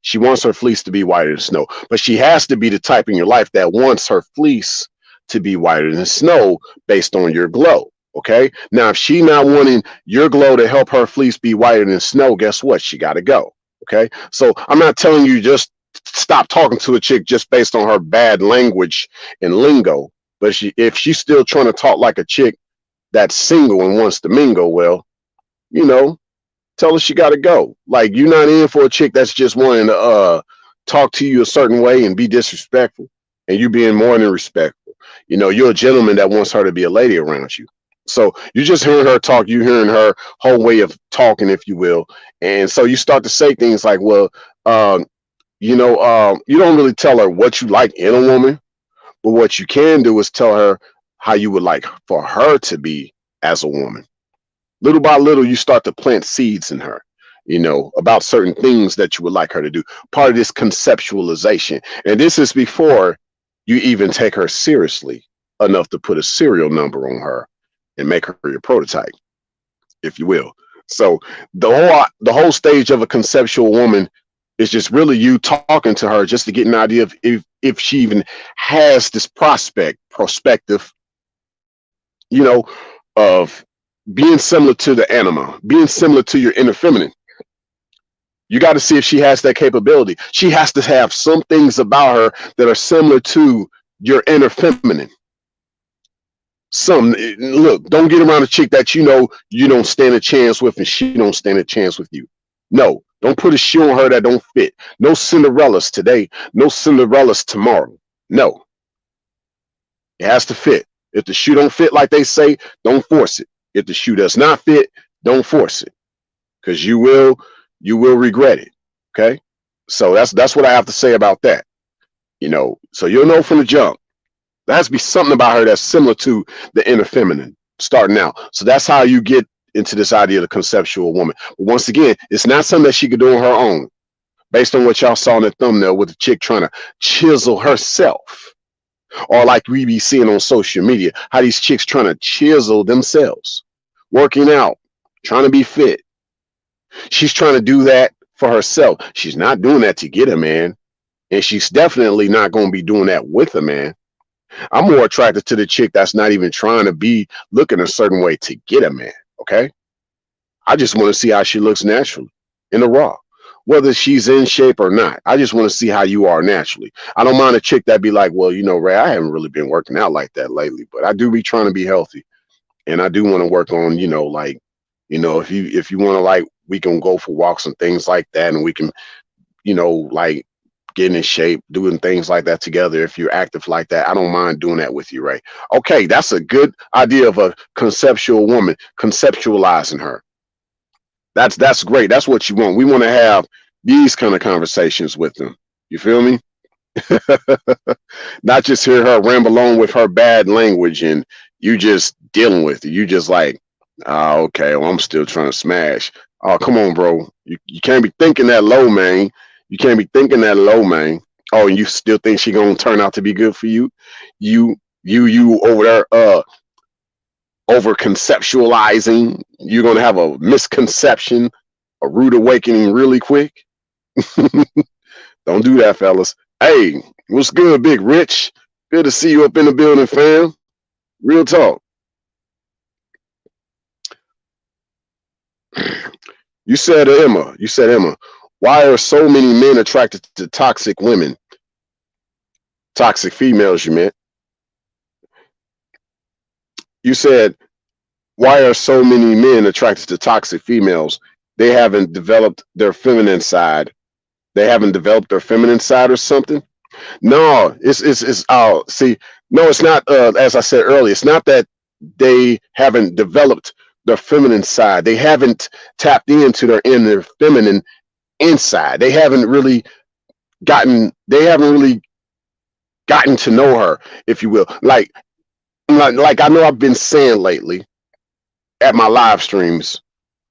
She wants her fleece to be whiter than snow, but she has to be the type in your life that wants her fleece to be whiter than snow based on your glow. Okay. Now, if she not wanting your glow to help her fleece be whiter than snow, guess what? She got to go. Okay. So I'm not telling you just stop talking to a chick just based on her bad language and lingo. But if she's still trying to talk like a chick that's single and wants to mingle, well, you know, tell her she got to go. Like, you're not in for a chick that's just wanting to talk to you a certain way and be disrespectful, and you being more than respectful. You know, you're a gentleman that wants her to be a lady around you. So you just hearing her talk, you hearing her whole way of talking, if you will. And so you start to say things like, well, you don't really tell her what you like in a woman, but what you can do is tell her how you would like for her to be as a woman. Little by little, you start to plant seeds in her, you know, about certain things that you would like her to do. Part of this conceptualization. And this is before you even take her seriously enough to put a serial number on her and make her your prototype, if you will. So the whole stage of a conceptual woman is just really you talking to her just to get an idea of if she even has this prospective, you know, of being similar to the anima, being similar to your inner feminine. You got to see if she has that capability. She has to have some things about her that are similar to your inner feminine. Look, don't get around a chick that you know you don't stand a chance with and she don't stand a chance with you. No, don't put a shoe on her that don't fit. No Cinderellas today, no Cinderellas tomorrow. No, it has to fit. If the shoe don't fit like they say, don't force it. If the shoe does not fit, don't force it, because you will regret it. Okay, so that's what I have to say about that. You know, so you'll know from the jump. There has to be something about her that's similar to the inner feminine starting out. So that's how you get into this idea of the conceptual woman. But once again, it's not something that she could do on her own, based on what y'all saw in the thumbnail with the chick trying to chisel herself. Or like we be seeing on social media, how these chicks trying to chisel themselves, working out, trying to be fit. She's trying to do that for herself. She's not doing that to get a man. And she's definitely not going to be doing that with a man. I'm more attracted to the chick that's not even trying to be looking a certain way to get a man. Okay. I just want to see how she looks naturally in the raw, whether she's in shape or not. I just want to see how you are naturally. I don't mind a chick that be like, well, you know, Ray, I haven't really been working out like that lately, but I do be trying to be healthy. And I do want to work on, you know, like, you know, if you want to, like, we can go for walks and things like that. And we can, you know, like, getting in shape, doing things like that together. If you're active like that, I don't mind doing that with you, Ray. Okay, that's a good idea of a conceptual woman, conceptualizing her. That's great. That's what you want. We want to have these kind of conversations with them. You feel me? Not just hear her ramble on with her bad language and you just dealing with it. You just like, oh, okay, well, I'm still trying to smash. Oh, come on, bro. You can't be thinking that low, man. You can't be thinking that low, man. Oh, and you still think she gonna turn out to be good for you? You over there over conceptualizing. You're gonna have a misconception, a rude awakening really quick. Don't do that, fellas. Hey, what's good, Big Rich? Good to see you up in the building, fam. Real talk. You said Emma, why are so many men attracted to toxic women? Toxic females, you meant. You said, why are so many men attracted to toxic females? They haven't developed their feminine side. They haven't developed their feminine side or something? No, it's see, no, it's not, as I said earlier, it's not that they haven't developed their feminine side. They haven't tapped into their inner feminine inside. They haven't really gotten to know her, if you will. Like I know I've been saying lately at my live streams,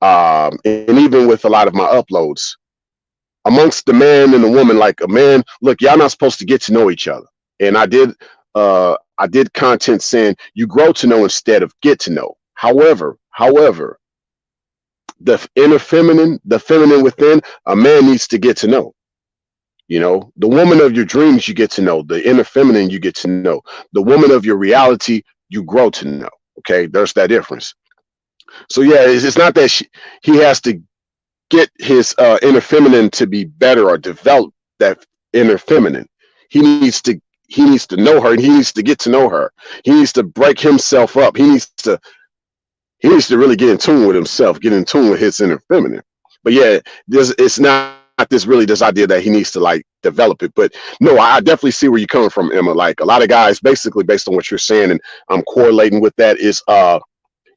and even with a lot of my uploads, amongst the man and the woman, like a man, look, y'all not supposed to get to know each other. And I did content saying you grow to know instead of get to know. However, the inner feminine, the feminine within, a man needs to get to know. You know, the woman of your dreams, you get to know. The inner feminine, you get to know. The woman of your reality, you grow to know. Okay, there's that difference. So yeah, it's not that he has to get his inner feminine to be better or develop that inner feminine. He needs to know her, and he needs to get to know her. He needs to break himself up. He needs to really get in tune with himself, get in tune with his inner feminine. But yeah, it's not this idea that he needs to like develop it. But no, I definitely see where you're coming from, Emma. Like a lot of guys, basically based on what you're saying, and I'm correlating with that, is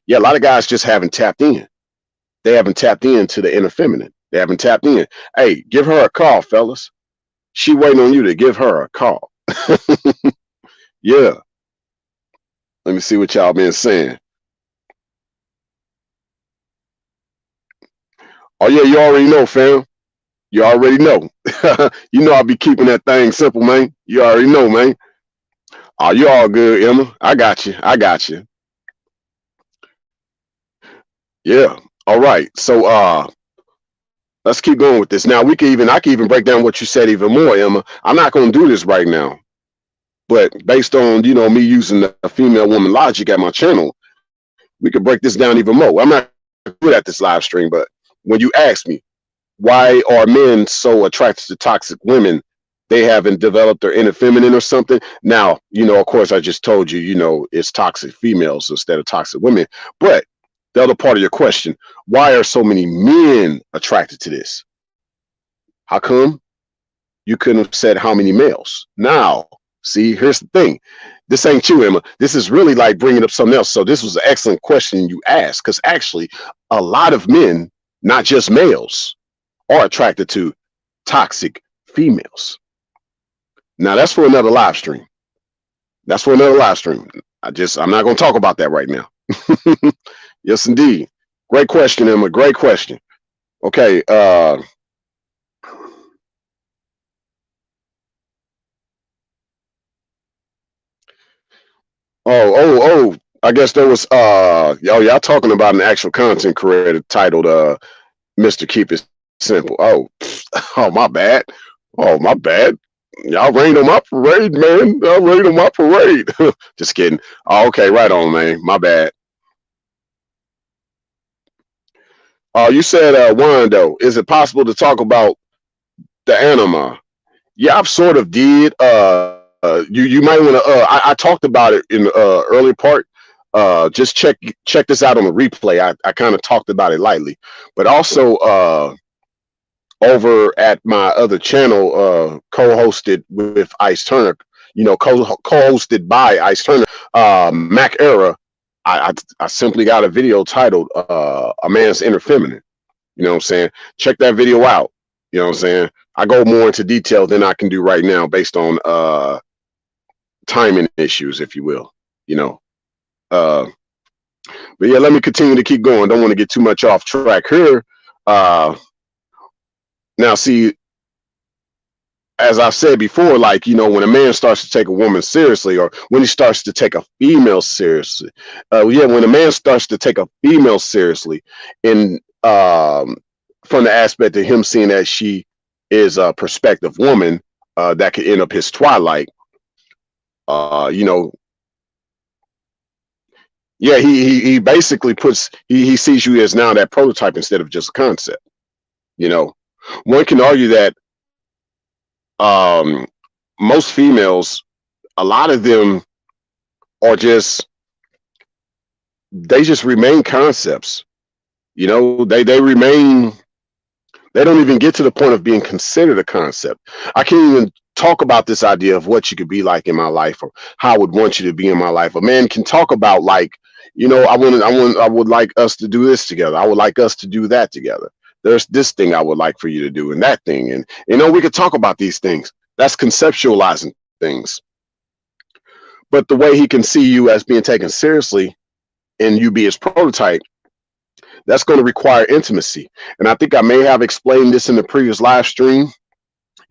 yeah, a lot of guys just haven't tapped in. They haven't tapped into the inner feminine. They haven't tapped in. Hey, give her a call, fellas. She waiting on you to give her a call. Yeah. Let me see what y'all been saying. Oh yeah, you already know, fam. You already know. You know I'll be keeping that thing simple, man. You already know, man. Oh, you all good, Emma. I got you. Yeah. All right. So let's keep going with this. Now I can even break down what you said even more, Emma. I'm not gonna do this right now. But based on, you know, me using the female woman logic at my channel, we could break this down even more. I'm not good at this live stream, but when you ask me, why are men so attracted to toxic women? They haven't developed their inner feminine or something. Now, you know, of course, I just told you, you know, it's toxic females instead of toxic women. But the other part of your question, why are so many men attracted to this? How come? You couldn't have said how many males. Now, see, here's the thing. this ain't you, Emma. This is really like bringing up something else. So this was an excellent question you asked, because actually a lot of men, not just males, are attracted to toxic females. Now that's for another live stream. That's for another live stream. I'm not going to talk about that right now. Yes, indeed. Great question, Emma. Great question. Okay. I guess there was y'all talking about an actual content creator titled Mr. Keep It Simple. Oh, oh my bad. Oh my bad. Y'all rained on my parade, man. Y'all rained on my parade. Just kidding. Oh, okay, right on, man. My bad. You said Wando, is it possible to talk about the anima? Yeah, I've sort of did. You might want to. I talked about it in the early part. Just check this out on the replay. I kind of talked about it lightly, but also over at my other channel, co-hosted with Ice Turner. You know, co-hosted by Ice Turner, Mack Era. I simply got a video titled "A Man's Inner Feminine." You know what I'm saying? Check that video out. You know what I'm saying? I go more into detail than I can do right now based on timing issues, if you will. You know. But yeah, let me continue to keep going. Don't want to get too much off track here. Now, see, as I've said before, like, you know, when a man starts to take a woman seriously, or when he starts to take a female seriously, when a man starts to take a female seriously, in from the aspect of him seeing that she is a prospective woman that could end up his twilight, you know, yeah, he basically he sees you as now that prototype instead of just a concept. You know, one can argue that most females, a lot of them are they just remain concepts. You know, they remain, they don't even get to the point of being considered a concept. I can't even talk about this idea of what you could be like in my life, or how I would want you to be in my life. A man can talk about, like, you know, I would like us to do this together. I would like us to do that together. There's this thing I would like for you to do, and that thing. And, you know, we could talk about these things. That's conceptualizing things. But the way he can see you as being taken seriously and you be his prototype, that's going to require intimacy. And I think I may have explained this in the previous live stream,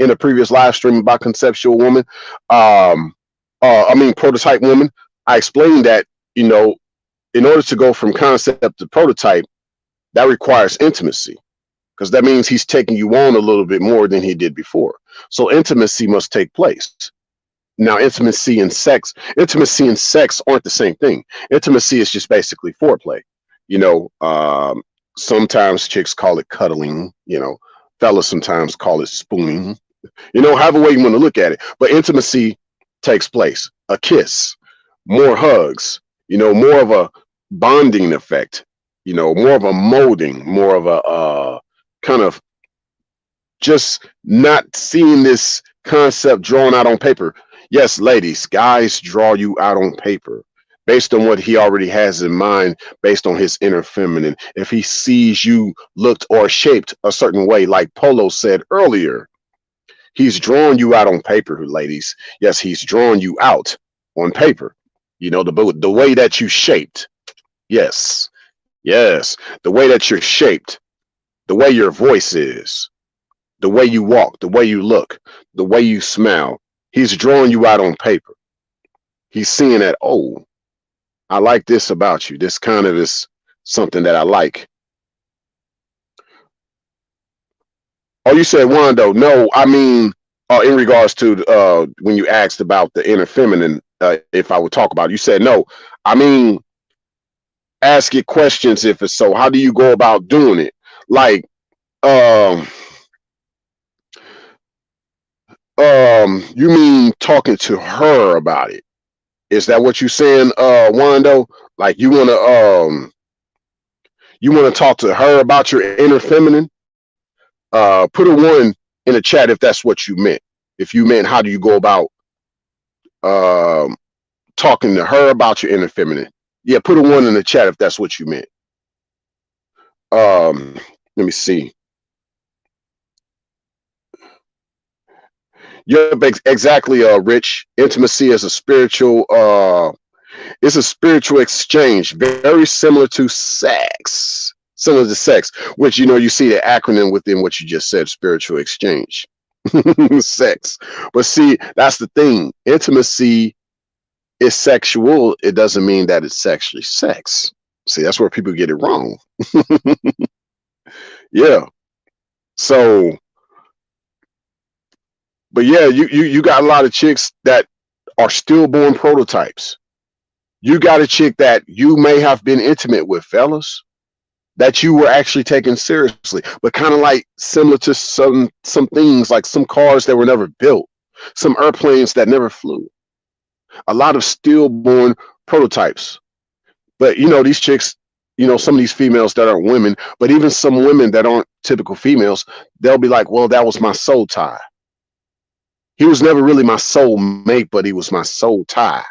about conceptual woman. Prototype woman. I explained that, you know, in order to go from concept to prototype, that requires intimacy, because that means he's taking you on a little bit more than he did before. So intimacy must take place. Now, intimacy and sex aren't the same thing. Intimacy is just basically foreplay. You know, sometimes chicks call it cuddling. You know, fellas sometimes call it spooning. You know, however way you want to look at it. But intimacy takes place. A kiss, more hugs, you know, more of a bonding effect, you know, more of a molding, more of a kind of just not seeing this concept drawn out on paper. Yes, ladies, guys draw you out on paper based on what he already has in mind, based on his inner feminine. If he sees you looked or shaped a certain way, like Polo said earlier, he's drawn you out on paper, ladies. Yes, he's drawn you out on paper. You know, the way that you shaped. Yes, yes, the way that you're shaped, the way your voice is, the way you walk, the way you look, the way you smell. He's drawing you out on paper. He's seeing that, oh, I like this about you. This kind of is something that I like. Oh, you said Wando. No, I mean, in regards to when you asked about the inner feminine, if I would talk about it, you said no. I mean, ask it questions if it's so. How do you go about doing it? Like, you mean talking to her about it? Is that what you're saying, Wando? Like, you wanna talk to her about your inner feminine? Put a 1 in the chat if that's what you meant. If you meant how do you go about talking to her about your inner feminine. Yeah, put a 1 in the chat if that's what you meant. Let me see. Yep, exactly, Rich. Intimacy is a spiritual it's a spiritual exchange, very similar to sex. Similar to sex, which you see the acronym within what you just said, spiritual exchange. Sex. But see, that's the thing. Intimacy is sexual. It doesn't mean that it's sexually sex. See, that's where people get it wrong. Yeah. So, but yeah, you got a lot of chicks that are stillborn prototypes. You got a chick that you may have been intimate with, fellas, that you were actually taken seriously, but kind of like similar to some things, like some cars that were never built, some airplanes that never flew. A lot of stillborn prototypes. But these chicks, some of these females that aren't women, but even some women that aren't typical females, they'll be like, well, that was my soul tie. He was never really my soul mate, but he was my soul tie.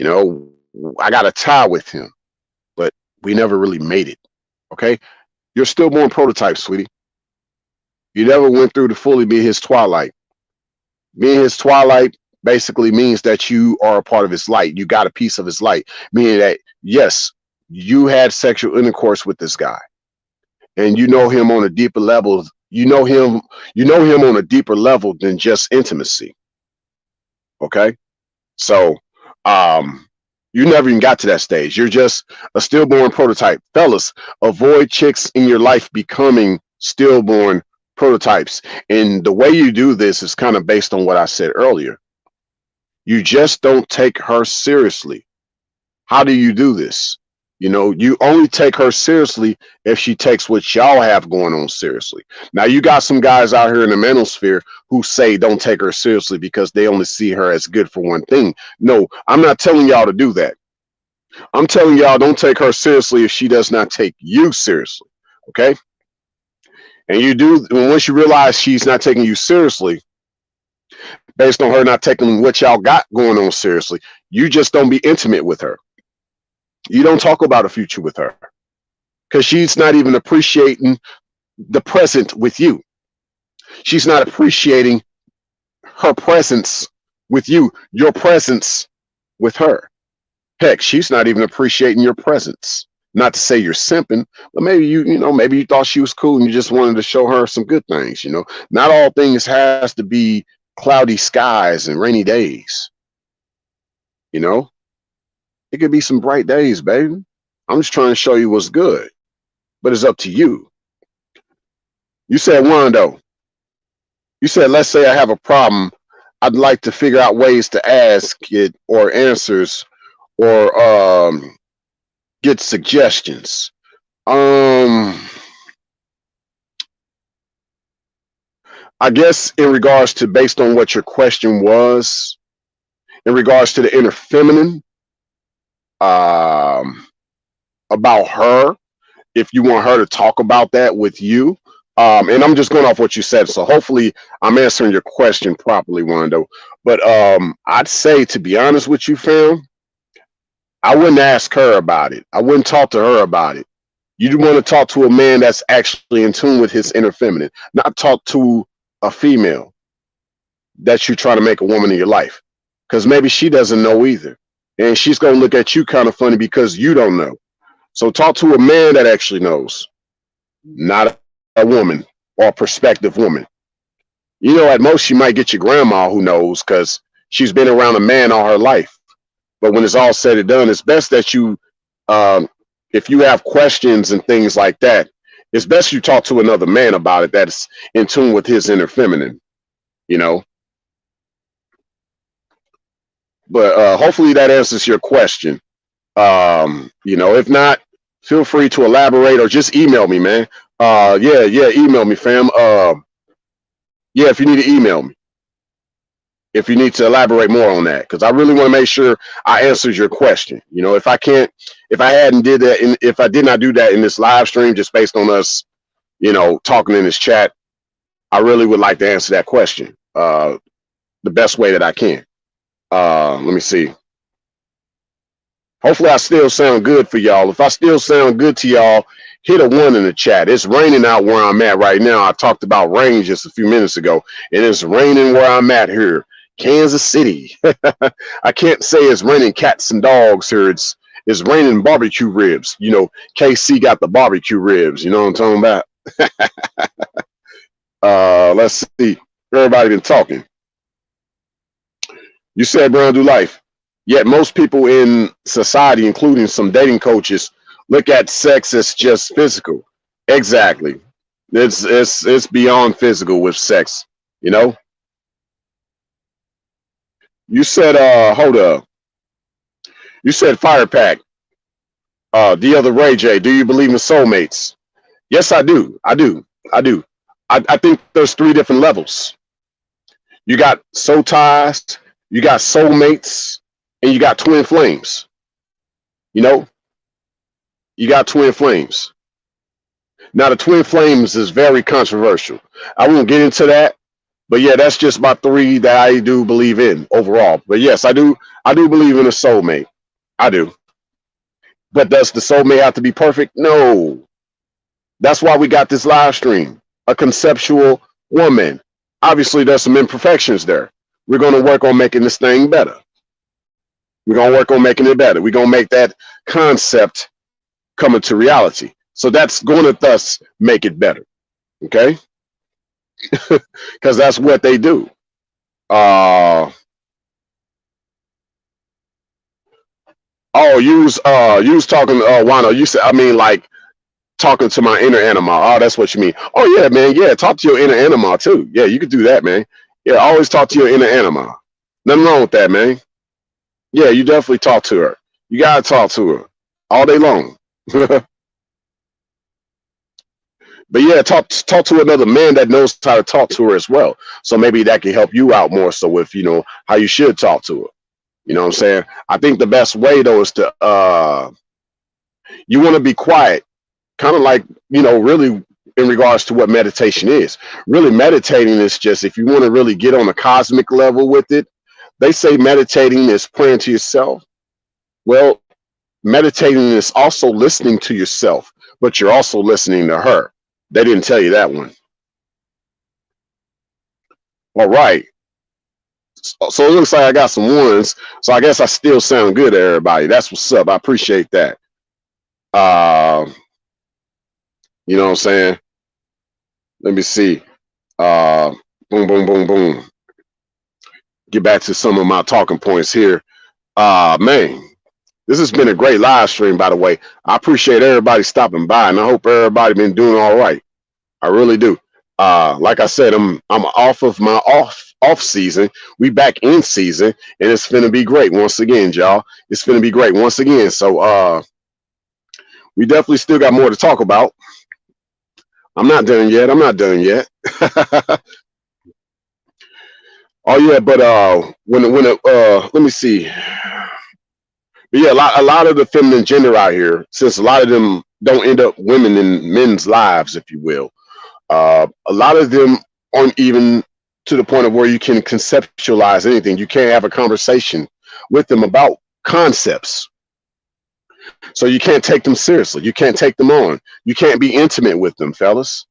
I got a tie with him, but we never really made it. Okay. You're stillborn prototype, sweetie. You never went through to fully be his twilight. Being his twilight basically means that you are a part of his light. You got a piece of his light, meaning that, yes, you had sexual intercourse with this guy and you know him on a deeper level. You know him on a deeper level than just intimacy. Okay. So, you never even got to that stage. You're just a stillborn prototype. Fellas, avoid chicks in your life becoming stillborn prototypes. And the way you do this is kind of based on what I said earlier. You just don't take her seriously. How do you do this? You only take her seriously if she takes what y'all have going on seriously. Now, you got some guys out here in the manosphere who say don't take her seriously because they only see her as good for one thing. No, I'm not telling y'all to do that. I'm telling y'all don't take her seriously if she does not take you seriously. Okay? And you do, once you realize she's not taking you seriously, based on her not taking what y'all got going on seriously, you just don't be intimate with her. You don't talk about a future with her because she's not even appreciating the present with you. She's not appreciating her presence with you, your presence with her. Heck, she's not even appreciating your presence. Not to say you're simping, but maybe maybe you thought she was cool and you just wanted to show her some good things. Not all things has to be cloudy skies and rainy days. It could be some bright days, baby. I'm just trying to show you what's good, but it's up to you. You said, Wando, you said, let's say I have a problem. I'd like to figure out ways to ask it or answers or get suggestions. I guess in regards to, based on what your question was, in regards to the inner feminine, about her, if you want her to talk about that with you, and I'm just going off what you said, so hopefully I'm answering your question properly, Wando. But I'd say, to be honest with you, fam, I wouldn't ask her about it. I wouldn't talk to her about it. You want to talk to a man that's actually in tune with his inner feminine, not talk to a female that you're trying to make a woman in your life, because maybe she doesn't know either. And she's going to look at you kind of funny because you don't know. So talk to a man that actually knows, not a woman or a prospective woman. At most, you might get your grandma who knows because she's been around a man all her life. But when it's all said and done, it's best that you, if you have questions and things like that, it's best you talk to another man about it that's in tune with his inner feminine, But hopefully that answers your question. If not, feel free to elaborate or just email me, man. Email me, fam. If you need to email me, if you need to elaborate more on that, because I really want to make sure I answered your question. If I hadn't did that, and if I did not do that in this live stream, just based on us, talking in this chat, I really would like to answer that question the best way that I can. Let me see. Hopefully I still sound good for y'all. If I still sound good to y'all, hit a 1 in the chat. It's raining out where I'm at right now. I talked about rain just a few minutes ago, and it's raining where I'm at here, Kansas City. I can't say it's raining cats and dogs here. It's raining barbecue ribs. You know, KC got the barbecue ribs. You know what I'm talking about? Let's see. Everybody been talking. You said brand new life. Yet most people in society, including some dating coaches, look at sex as just physical. Exactly. It's beyond physical with sex, you know? You said hold up. You said fire pack. The other Ray J, do you believe in soulmates? Yes, I do. I do. I do. I think there's 3 different levels. You got soul ties, you got soulmates, and you got twin flames. You know, you got twin flames. Now, the twin flames is very controversial. I won't get into that, but yeah, that's just my 3 that I do believe in overall. But yes, I do believe in a soulmate. I do. But does the soulmate have to be perfect? No. That's why we got this live stream. A conceptual woman. Obviously, there's some imperfections there. We're going to work on making this thing better. We're going to work on making it better. We're going to make that concept come into reality. So that's going to thus make it better. Okay? Because that's what they do. Oh, you was talking, Wano, you said, I mean, like, talking to my inner animal. Oh, that's what you mean. Oh, yeah, man. Yeah, talk to your inner animal, too. Yeah, you could do that, man. Yeah, always talk to your inner animal. Nothing wrong with that, man. Yeah, you definitely talk to her. You got to talk to her all day long. But yeah, talk to another man that knows how to talk to her as well. So maybe that can help you out more so with, you know, how you should talk to her. You know what I'm saying? I think the best way, though, is to, you want to be quiet. Kind of like, you know, really in regards to what meditation is. Really meditating is just, if you want to really get on a cosmic level with it, they say meditating is praying to yourself. Well, meditating is also listening to yourself, but you're also listening to her. They didn't tell you that one. All right. So it looks like I got some 1s. So I guess I still sound good to everybody. That's what's up. I appreciate that. You know what I'm saying? Let me see. Boom, boom, boom, boom. Get back to some of my talking points here. Man, this has been a great live stream, by the way. I appreciate everybody stopping by, and I hope everybody been doing all right. I really do. Like I said, I'm off of my off season. We back in season, and it's gonna be great once again, y'all. It's gonna be great once again. So we definitely still got more to talk about. I'm not done yet. I'm not done yet. Oh yeah, but let me see. But yeah, a lot of the feminine gender out here, since a lot of them don't end up women in men's lives, if you will, a lot of them aren't even to the point of where you can conceptualize anything. You can't have a conversation with them about concepts. So you can't take them seriously. You can't take them on. You can't be intimate with them, fellas.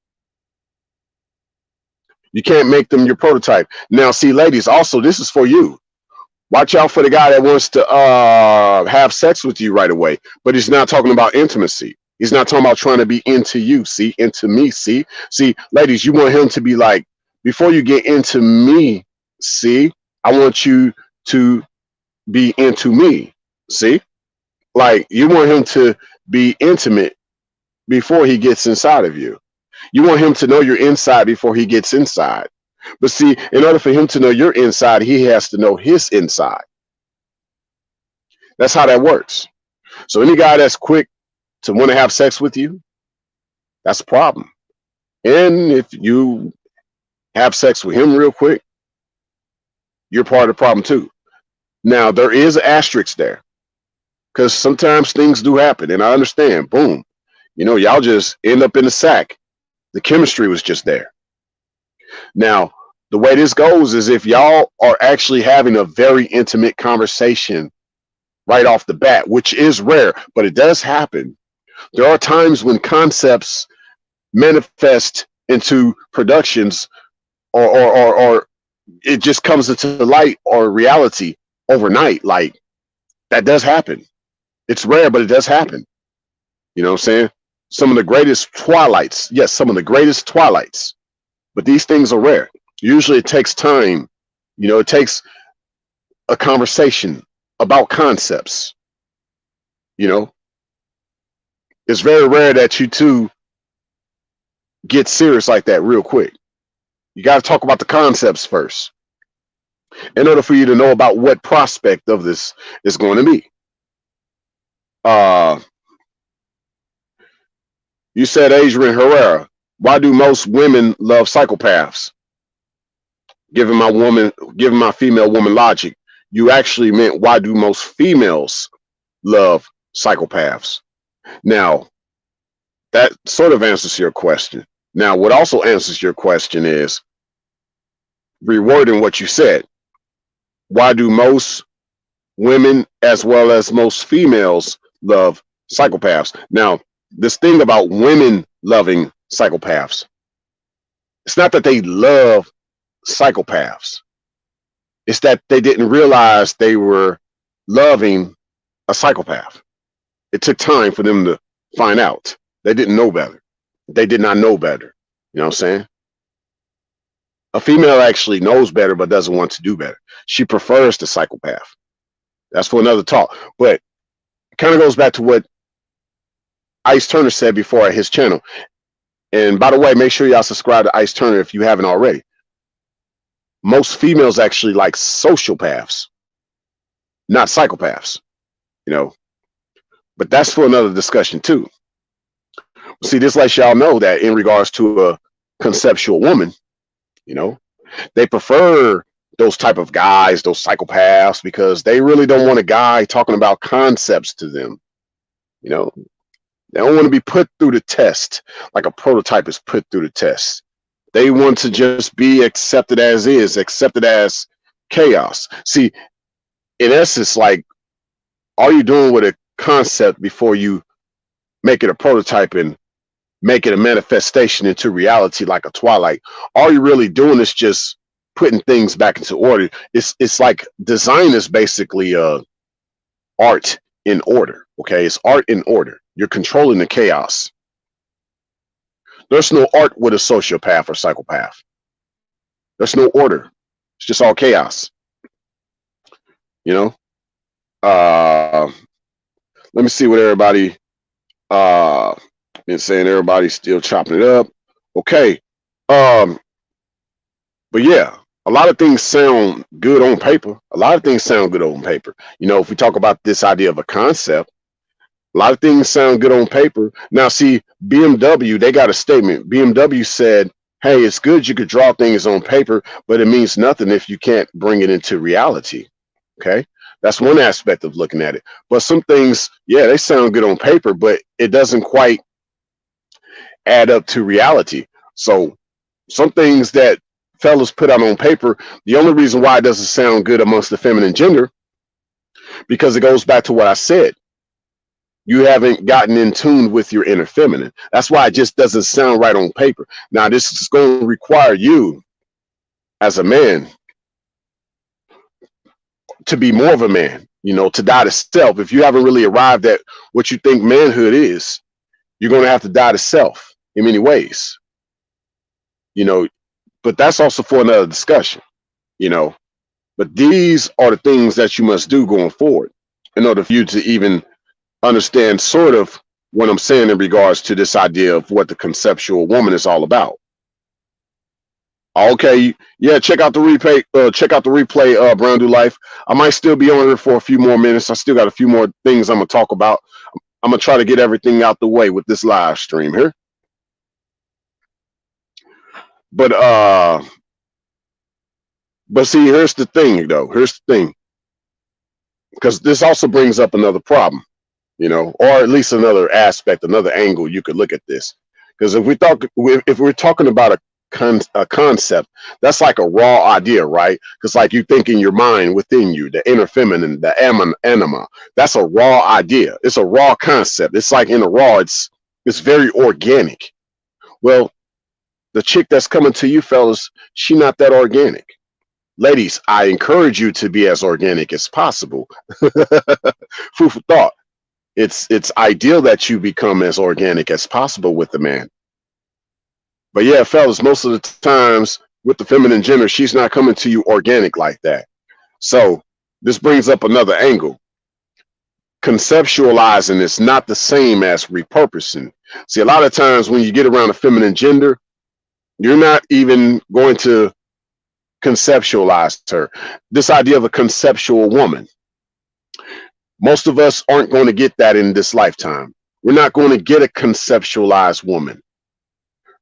You can't make them your prototype. Now, see, ladies, also, this is for you. Watch out for the guy that wants to have sex with you right away, but he's not talking about intimacy. He's not talking about trying to be into you, see, into me, see. See, ladies, you want him to be like, before you get into me, see, I want you to be into me, see. Like, you want him to be intimate before he gets inside of you. You want him to know your inside before he gets inside. But see, in order for him to know your inside, he has to know his inside. That's how that works. So any guy that's quick to want to have sex with you, that's a problem. And if you have sex with him real quick, you're part of the problem too. Now, there is an asterisk there, because sometimes things do happen, and I understand. Boom. You know, y'all just end up in the sack. The chemistry was just there. Now, the way this goes is if y'all are actually having a very intimate conversation right off the bat, which is rare, but it does happen. There are times when concepts manifest into productions, or it just comes into light or reality overnight. Like, that does happen. It's rare, but it does happen. You know what I'm saying? Some of the greatest twilights, yes, some of the greatest twilights, but these things are rare. Usually it takes time. You know, it takes a conversation about concepts. You know, it's very rare that you two get serious like that real quick. You got to talk about the concepts first in order for you to know about what prospect of this is going to be. You said, Adrian Herrera, why do most women love psychopaths? Given my female woman logic, you actually meant, why do most females love psychopaths? Now, that sort of answers your question. Now, what also answers your question is rewording what you said. Why do most women as well as most females love psychopaths? Now, this thing about women loving psychopaths, it's not that they love psychopaths. It's that they didn't realize they were loving a psychopath. It took time for them to find out. They didn't know better. They did not know better. You know what I'm saying? A female actually knows better, but doesn't want to do better. She prefers the psychopath. That's for another talk. But it kind of goes back to what Ice Turner said before at his channel. And by the way, make sure y'all subscribe to Ice Turner if you haven't already. Most females actually like sociopaths, not psychopaths, you know. But that's for another discussion too. See, this lets y'all know that in regards to a conceptual woman, you know, they prefer those type of guys, those psychopaths, because they really don't want a guy talking about concepts to them. You know, they don't want to be put through the test like a prototype is put through the test. They want to just be accepted as is, accepted as chaos. See, in essence, like, all you're doing with a concept before you make it a prototype and make it a manifestation into reality like a twilight, all you're really doing is just putting things back into order. It's like design is basically art in order. Okay, it's art in order. You're controlling the chaos. There's no art with a sociopath or psychopath. There's no order. It's just all chaos. You know? Let me see what everybody been saying. Everybody's still chopping it up. Okay. But yeah, a lot of things sound good on paper. A lot of things sound good on paper. You know, if we talk about this idea of a concept, a lot of things sound good on paper. Now, see, BMW, they got a statement. BMW said, hey, it's good you could draw things on paper, but it means nothing if you can't bring it into reality. Okay? That's one aspect of looking at it. But some things, yeah, they sound good on paper, but it doesn't quite add up to reality. So some things that fellas put out on paper, the only reason why it doesn't sound good amongst the feminine gender, because it goes back to what I said. You haven't gotten in tune with your inner feminine. That's why it just doesn't sound right on paper. Now, this is going to require you as a man to be more of a man, you know, to die to self. If you haven't really arrived at what you think manhood is, you're going to have to die to self in many ways, you know, but that's also for another discussion, you know. But these are the things that you must do going forward in order for you to even understand sort of what I'm saying in regards to this idea of what the conceptual woman is all about. Okay, yeah, check out the replay. Brown Do Life. I might still be on here for a few more minutes. I still got a few more things I'm gonna talk about. I'm gonna try to get everything out the way with this live stream here. But see, here's the thing, though. Here's the thing, because this also brings up another problem, you know, or at least another aspect, another angle you could look at this. Because if we're talking about a concept. That's like a raw idea, right? Because like you think in your mind within you, the inner feminine, the anima. That's a raw idea. It's a raw concept. It's like in the raw. It's very organic. Well, the chick that's coming to you, fellas, she not that organic. Ladies, I encourage you to be as organic as possible. Food for thought. It's ideal that you become as organic as possible with the man. But yeah, fellas, most of the times with the feminine gender, she's not coming to you organic like that. So this brings up another angle. Conceptualizing is not the same as repurposing. See, a lot of times when you get around a feminine gender, you're not even going to conceptualize her. This idea of a conceptual woman, most of us aren't going to get that in this lifetime. We're not going to get a conceptualized woman.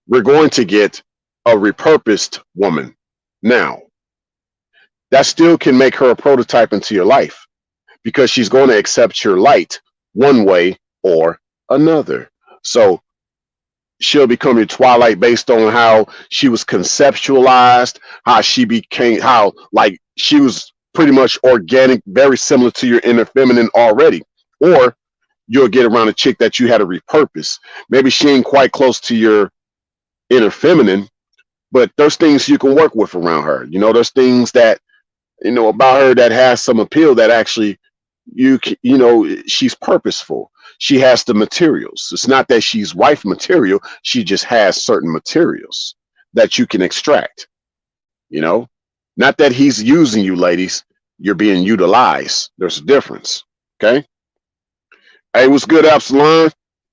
We're going to get a repurposed woman. Now, that still can make her a prototype into your life because she's going to accept your light one way or another. So she'll become your twilight based on how she was conceptualized, how she became, how like she was pretty much organic, very similar to your inner feminine already. Or you'll get around a chick that you had to repurpose. Maybe she ain't quite close to your inner feminine, but there's things you can work with around her. You know, there's things that, you know, about her that has some appeal that actually you know, she's purposeful. She has the materials. It's not that she's wife material. She just has certain materials that you can extract, you know, not that he's using you, ladies. You're being utilized. There's a difference. Okay. Hey, what's good, Absalom?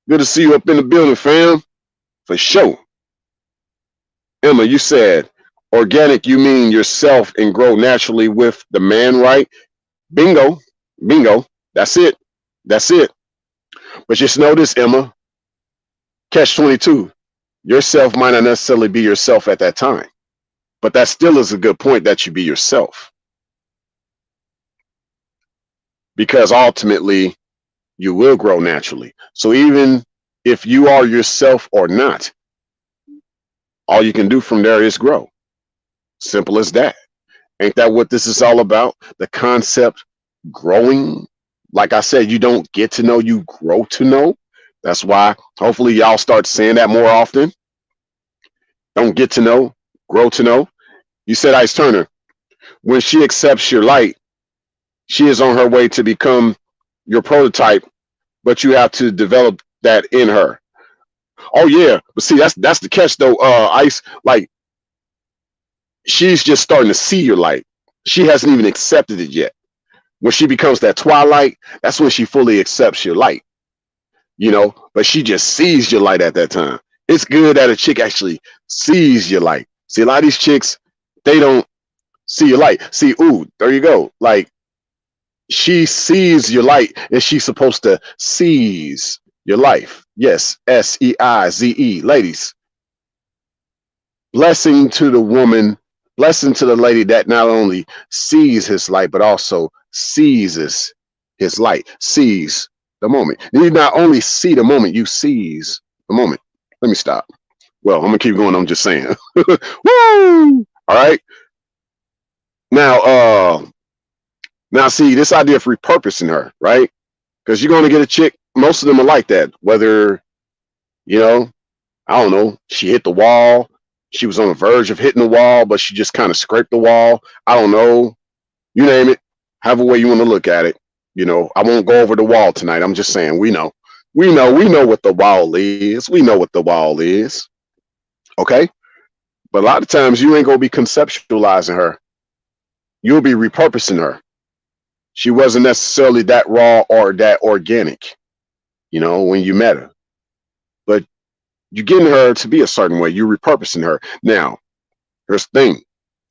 Good to see you up in the building, fam. For sure. Emma, you said organic, you mean yourself and grow naturally with the man, right? Bingo. Bingo. That's it. That's it. But just know this, Emma. Catch 22. Yourself might not necessarily be yourself at that time. But that still is a good point that you be yourself. Because ultimately, you will grow naturally. So even if you are yourself or not, all you can do from there is grow. Simple as that. Ain't that what this is all about? The concept growing. Like I said, you don't get to know, you grow to know. That's why hopefully y'all start saying that more often. Don't get to know, grow to know. You said, Ice Turner, when she accepts your light, she is on her way to become your prototype, but you have to develop that in her. Oh yeah, but see, that's the catch though, Ice. Like, she's just starting to see your light. She hasn't even accepted it yet. When she becomes that twilight, that's when she fully accepts your light, you know, but she just sees your light at that time. It's good that a chick actually sees your light. See, a lot of these chicks, they don't see your light. See, ooh, there you go. Like, she sees your light and she's supposed to seize your life. Yes, S-E-I-Z-E. Ladies, blessing to the woman, blessing to the lady that not only sees his light, but also seizes his light, sees the moment. You not only see the moment, you seize the moment. Let me stop. Well, I'm gonna keep going. I'm just saying. Woo! All right. Now, now see this idea of repurposing her, right? Because you're gonna get a chick. Most of them are like that. Whether, you know, I don't know, she hit the wall. She was on the verge of hitting the wall, but she just kind of scraped the wall. I don't know. You name it. However way you want to look at it. You know, I won't go over the wall tonight. I'm just saying, we know what the wall is. We know what the wall is. Okay. But a lot of times you ain't going to be conceptualizing her. You'll be repurposing her. She wasn't necessarily that raw or that organic, you know, when you met her. But you're getting her to be a certain way. You're repurposing her. Now, here's the thing.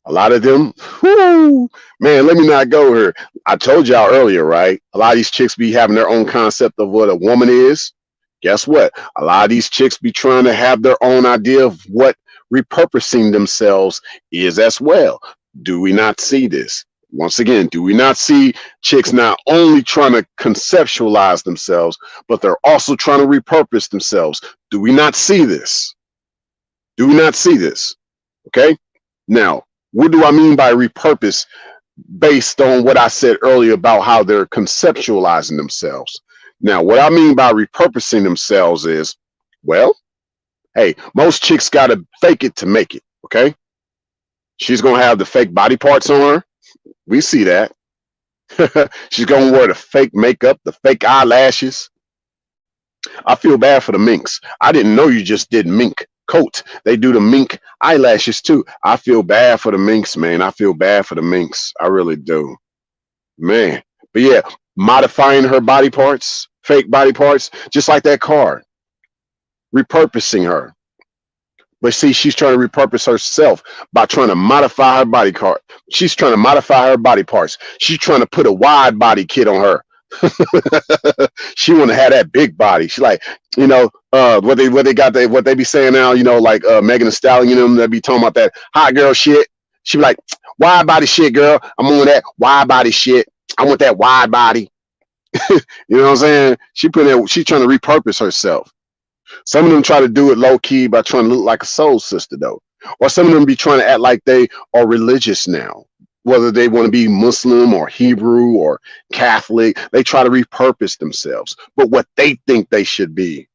A lot of them, whoo, man, let me not go here. I told y'all earlier, right? A lot of these chicks be having their own concept of what a woman is. Guess what? A lot of these chicks be trying to have their own idea of what repurposing themselves is as well. Do we not see this? Once again, do we not see chicks not only trying to conceptualize themselves, but they're also trying to repurpose themselves? Do we not see this? Do we not see this? Okay. Now, what do I mean by repurpose based on what I said earlier about how they're conceptualizing themselves? Now, what I mean by repurposing themselves is, well, hey, most chicks got to fake it to make it. Okay. She's going to have the fake body parts on her. We see that. She's going to wear the fake makeup, the fake eyelashes. I feel bad for the minks. I didn't know you just did mink coat. They do the mink eyelashes too. I feel bad for the minks, man. I feel bad for the minks. I really do, man. But yeah, modifying her body parts, fake body parts, just like that card, repurposing her. But see, she's trying to repurpose herself by trying to modify her body part. She's trying to modify her body parts. She's trying to put a wide body kit on her. She want to have that big body. She like, what they got, what they be saying now, like Megan Thee Stallion, them that be talking about that hot girl shit. She be like, wide body shit, girl. I'm on that wide body shit. I want that wide body. You know what I'm saying? She's trying to repurpose herself. Some of them try to do it low key by trying to look like a soul sister though. Or some of them be trying to act like they are religious now. Whether they want to be Muslim or Hebrew or Catholic, they try to repurpose themselves, but what they think they should be.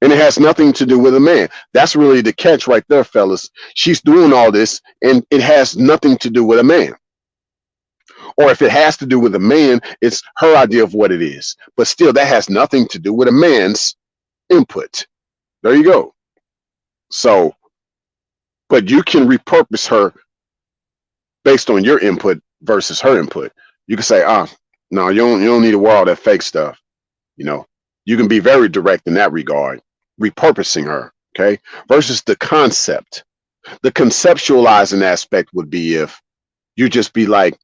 And it has nothing to do with a man. That's really the catch right there, fellas. She's doing all this and it has nothing to do with a man. Or if it has to do with a man, it's her idea of what it is. But still, that has nothing to do with a man's input. There you go. So, but you can repurpose her based on your input versus her input. You can say, no, you don't need to wear all that fake stuff. You can be very direct in that regard, repurposing her, okay? Versus the concept. The conceptualizing aspect would be if you just be like,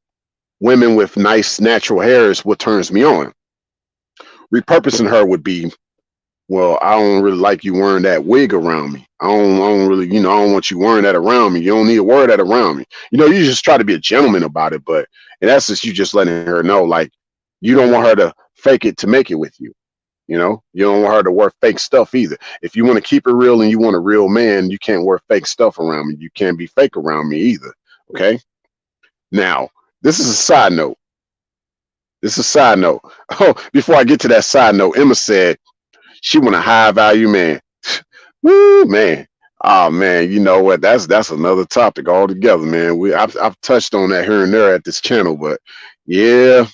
women with nice natural hair is what turns me on. Repurposing her would be, well, I don't really like you wearing that wig around me. I don't really, I don't want you wearing that around me. You don't need to wear that around me. You just try to be a gentleman about it, but in essence, you just letting her know, like, you don't want her to fake it to make it with you. You don't want her to wear fake stuff either. If you want to keep it real and you want a real man, you can't wear fake stuff around me. You can't be fake around me either. Okay. Now, this is a side note. Oh, before I get to that side note, Emma said she want a high value man. Woo, man. Oh man, you know what? That's another topic altogether, man. I've touched on that here and there at this channel, but yeah,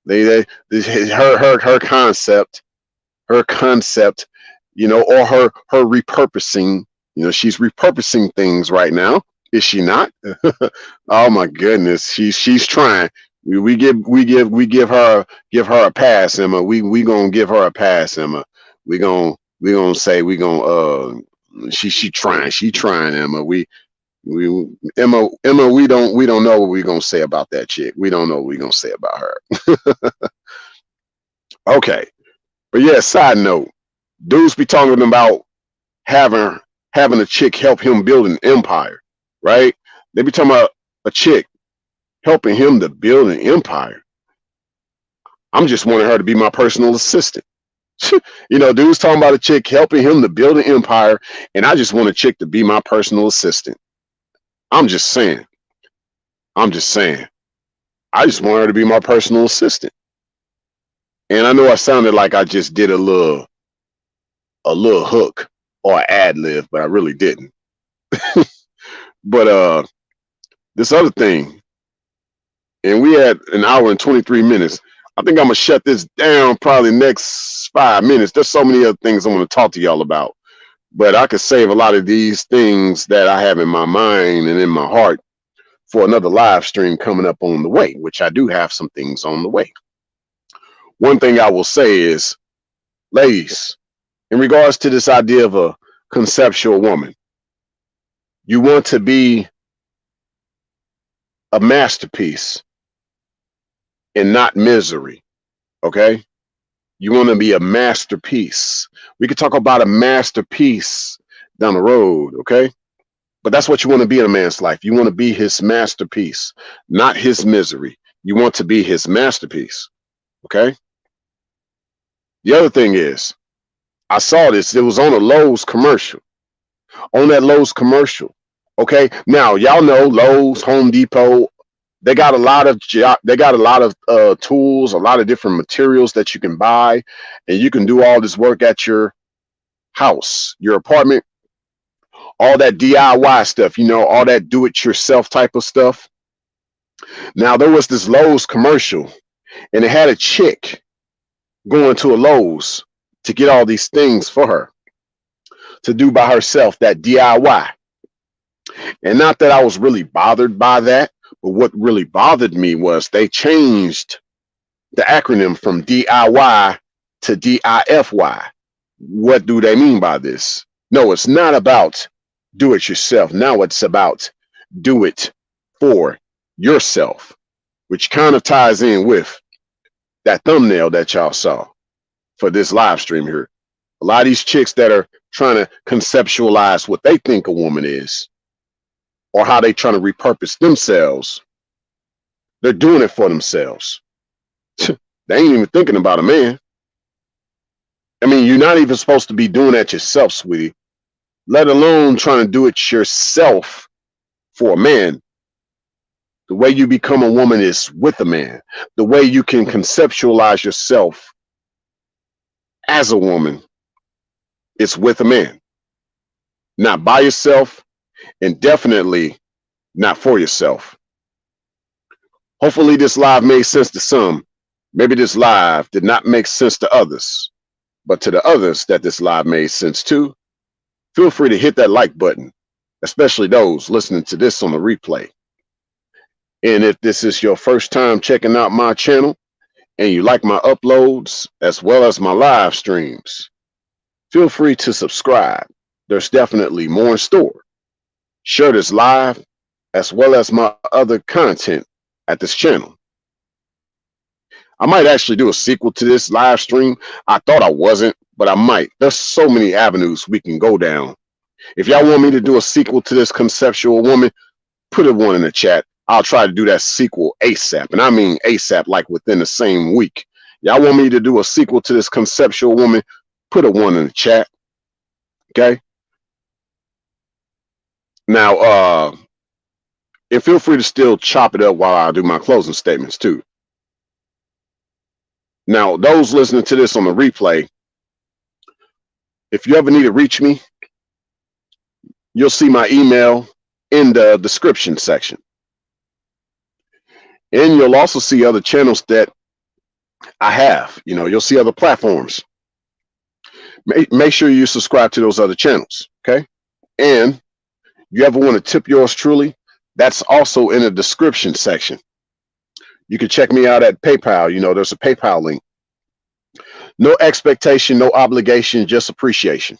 her concept, or her repurposing. She's repurposing things right now. Is she not? Oh my goodness, she's trying. We give her a pass, Emma. We gonna give her a pass, Emma. We gonna say she trying, Emma. Emma, we don't know what we're gonna say about that chick. We don't know what we're gonna say about her. Okay. But yeah, side note, dudes be talking about having a chick help him build an empire, right? They be talking about a chick helping him to build an empire. I'm just wanting her to be my personal assistant. Dudes talking about a chick helping him to build an empire, and I just want a chick to be my personal assistant. I'm just saying. I just want her to be my personal assistant. And I know I sounded like I just did a little hook or ad lib, but I really didn't. But this other thing, and we had an hour and 23 minutes. I think I'm gonna shut this down probably next 5 minutes. There's so many other things I want to talk to y'all about, but I could save a lot of these things that I have in my mind and in my heart for another live stream coming up on the way, which I do have some things on the way. One thing I will say is, ladies, in regards to this idea of a conceptual woman, you want to be a masterpiece and not misery. Okay? You want to be a masterpiece. We could talk about a masterpiece down the road, okay? But that's what you want to be in a man's life. You want to be his masterpiece, not his misery. You want to be his masterpiece, okay? The other thing is, I saw this. It was on a Lowe's commercial. On that Lowe's commercial, Okay, now y'all know Lowe's, Home Depot, they got a lot of tools, a lot of different materials that you can buy, and you can do all this work at your house, your apartment, all that DIY stuff, all that do it yourself type of stuff. Now there was this Lowe's commercial, and it had a chick going to a Lowe's to get all these things for her to do by herself, that DIY. And not that I was really bothered by that, but what really bothered me was they changed the acronym from DIY to DIFY. What do they mean by this? No, it's not about do it yourself. Now it's about do it for yourself, which kind of ties in with that thumbnail that y'all saw for this live stream here. A lot of these chicks that are trying to conceptualize what they think a woman is, or how they trying to repurpose themselves, they're doing it for themselves. They ain't even thinking about a man. I mean, you're not even supposed to be doing that yourself, sweetie, let alone trying to do it yourself for a man. The way you become a woman is with a man. The way you can conceptualize yourself as a woman, it's with a man. Not by yourself, and definitely not for yourself. Hopefully this live made sense to some. Maybe this live did not make sense to others, but to the others that this live made sense to, feel free to hit that like button, especially those listening to this on the replay. And if this is your first time checking out my channel and you like my uploads as well as my live streams, feel free to subscribe. There's definitely more in store. Share this live as well as my other content at this channel. I might actually do a sequel to this live stream. I thought I wasn't, but I might. There's so many avenues we can go down. If y'all want me to do a sequel to this conceptual woman, put a one in the chat. I'll try to do that sequel ASAP. And I mean ASAP, like within the same week. Y'all want me to do a sequel to this conceptual woman, put a one in the chat. Okay? Now, and feel free to still chop it up while I do my closing statements too. Now, those listening to this on the replay, if you ever need to reach me, you'll see my email in the description section. And you'll also see other channels that I have. You'll see other platforms. Make sure you subscribe to those other channels, okay? And you ever want to tip yours truly, that's also in the description section. You can check me out at PayPal. There's a PayPal link. No expectation, no obligation, just appreciation.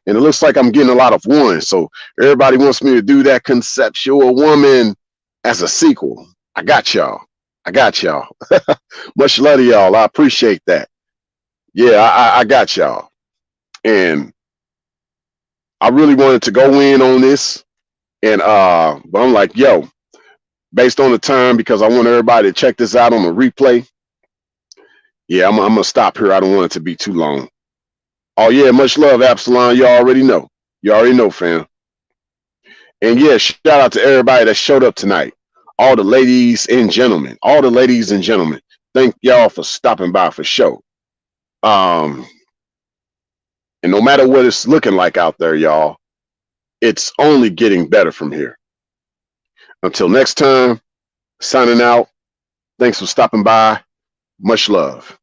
And it looks like I'm getting a lot of ones. So everybody wants me to do that conceptual woman as a sequel. I got y'all. Much love to y'all. I appreciate that. Yeah, I got y'all. And I really wanted to go in on this. And but I'm like, yo, based on the time, because I want everybody to check this out on the replay. Yeah, I'm gonna stop here. I don't want it to be too long. Oh yeah, much love, Absalon. You already know. Fam. And yeah, shout out to everybody that showed up tonight. All the ladies and gentlemen. Thank y'all for stopping by for show. And no matter what it's looking like out there, y'all, it's only getting better from here. Until next time, signing out. Thanks for stopping by. Much love.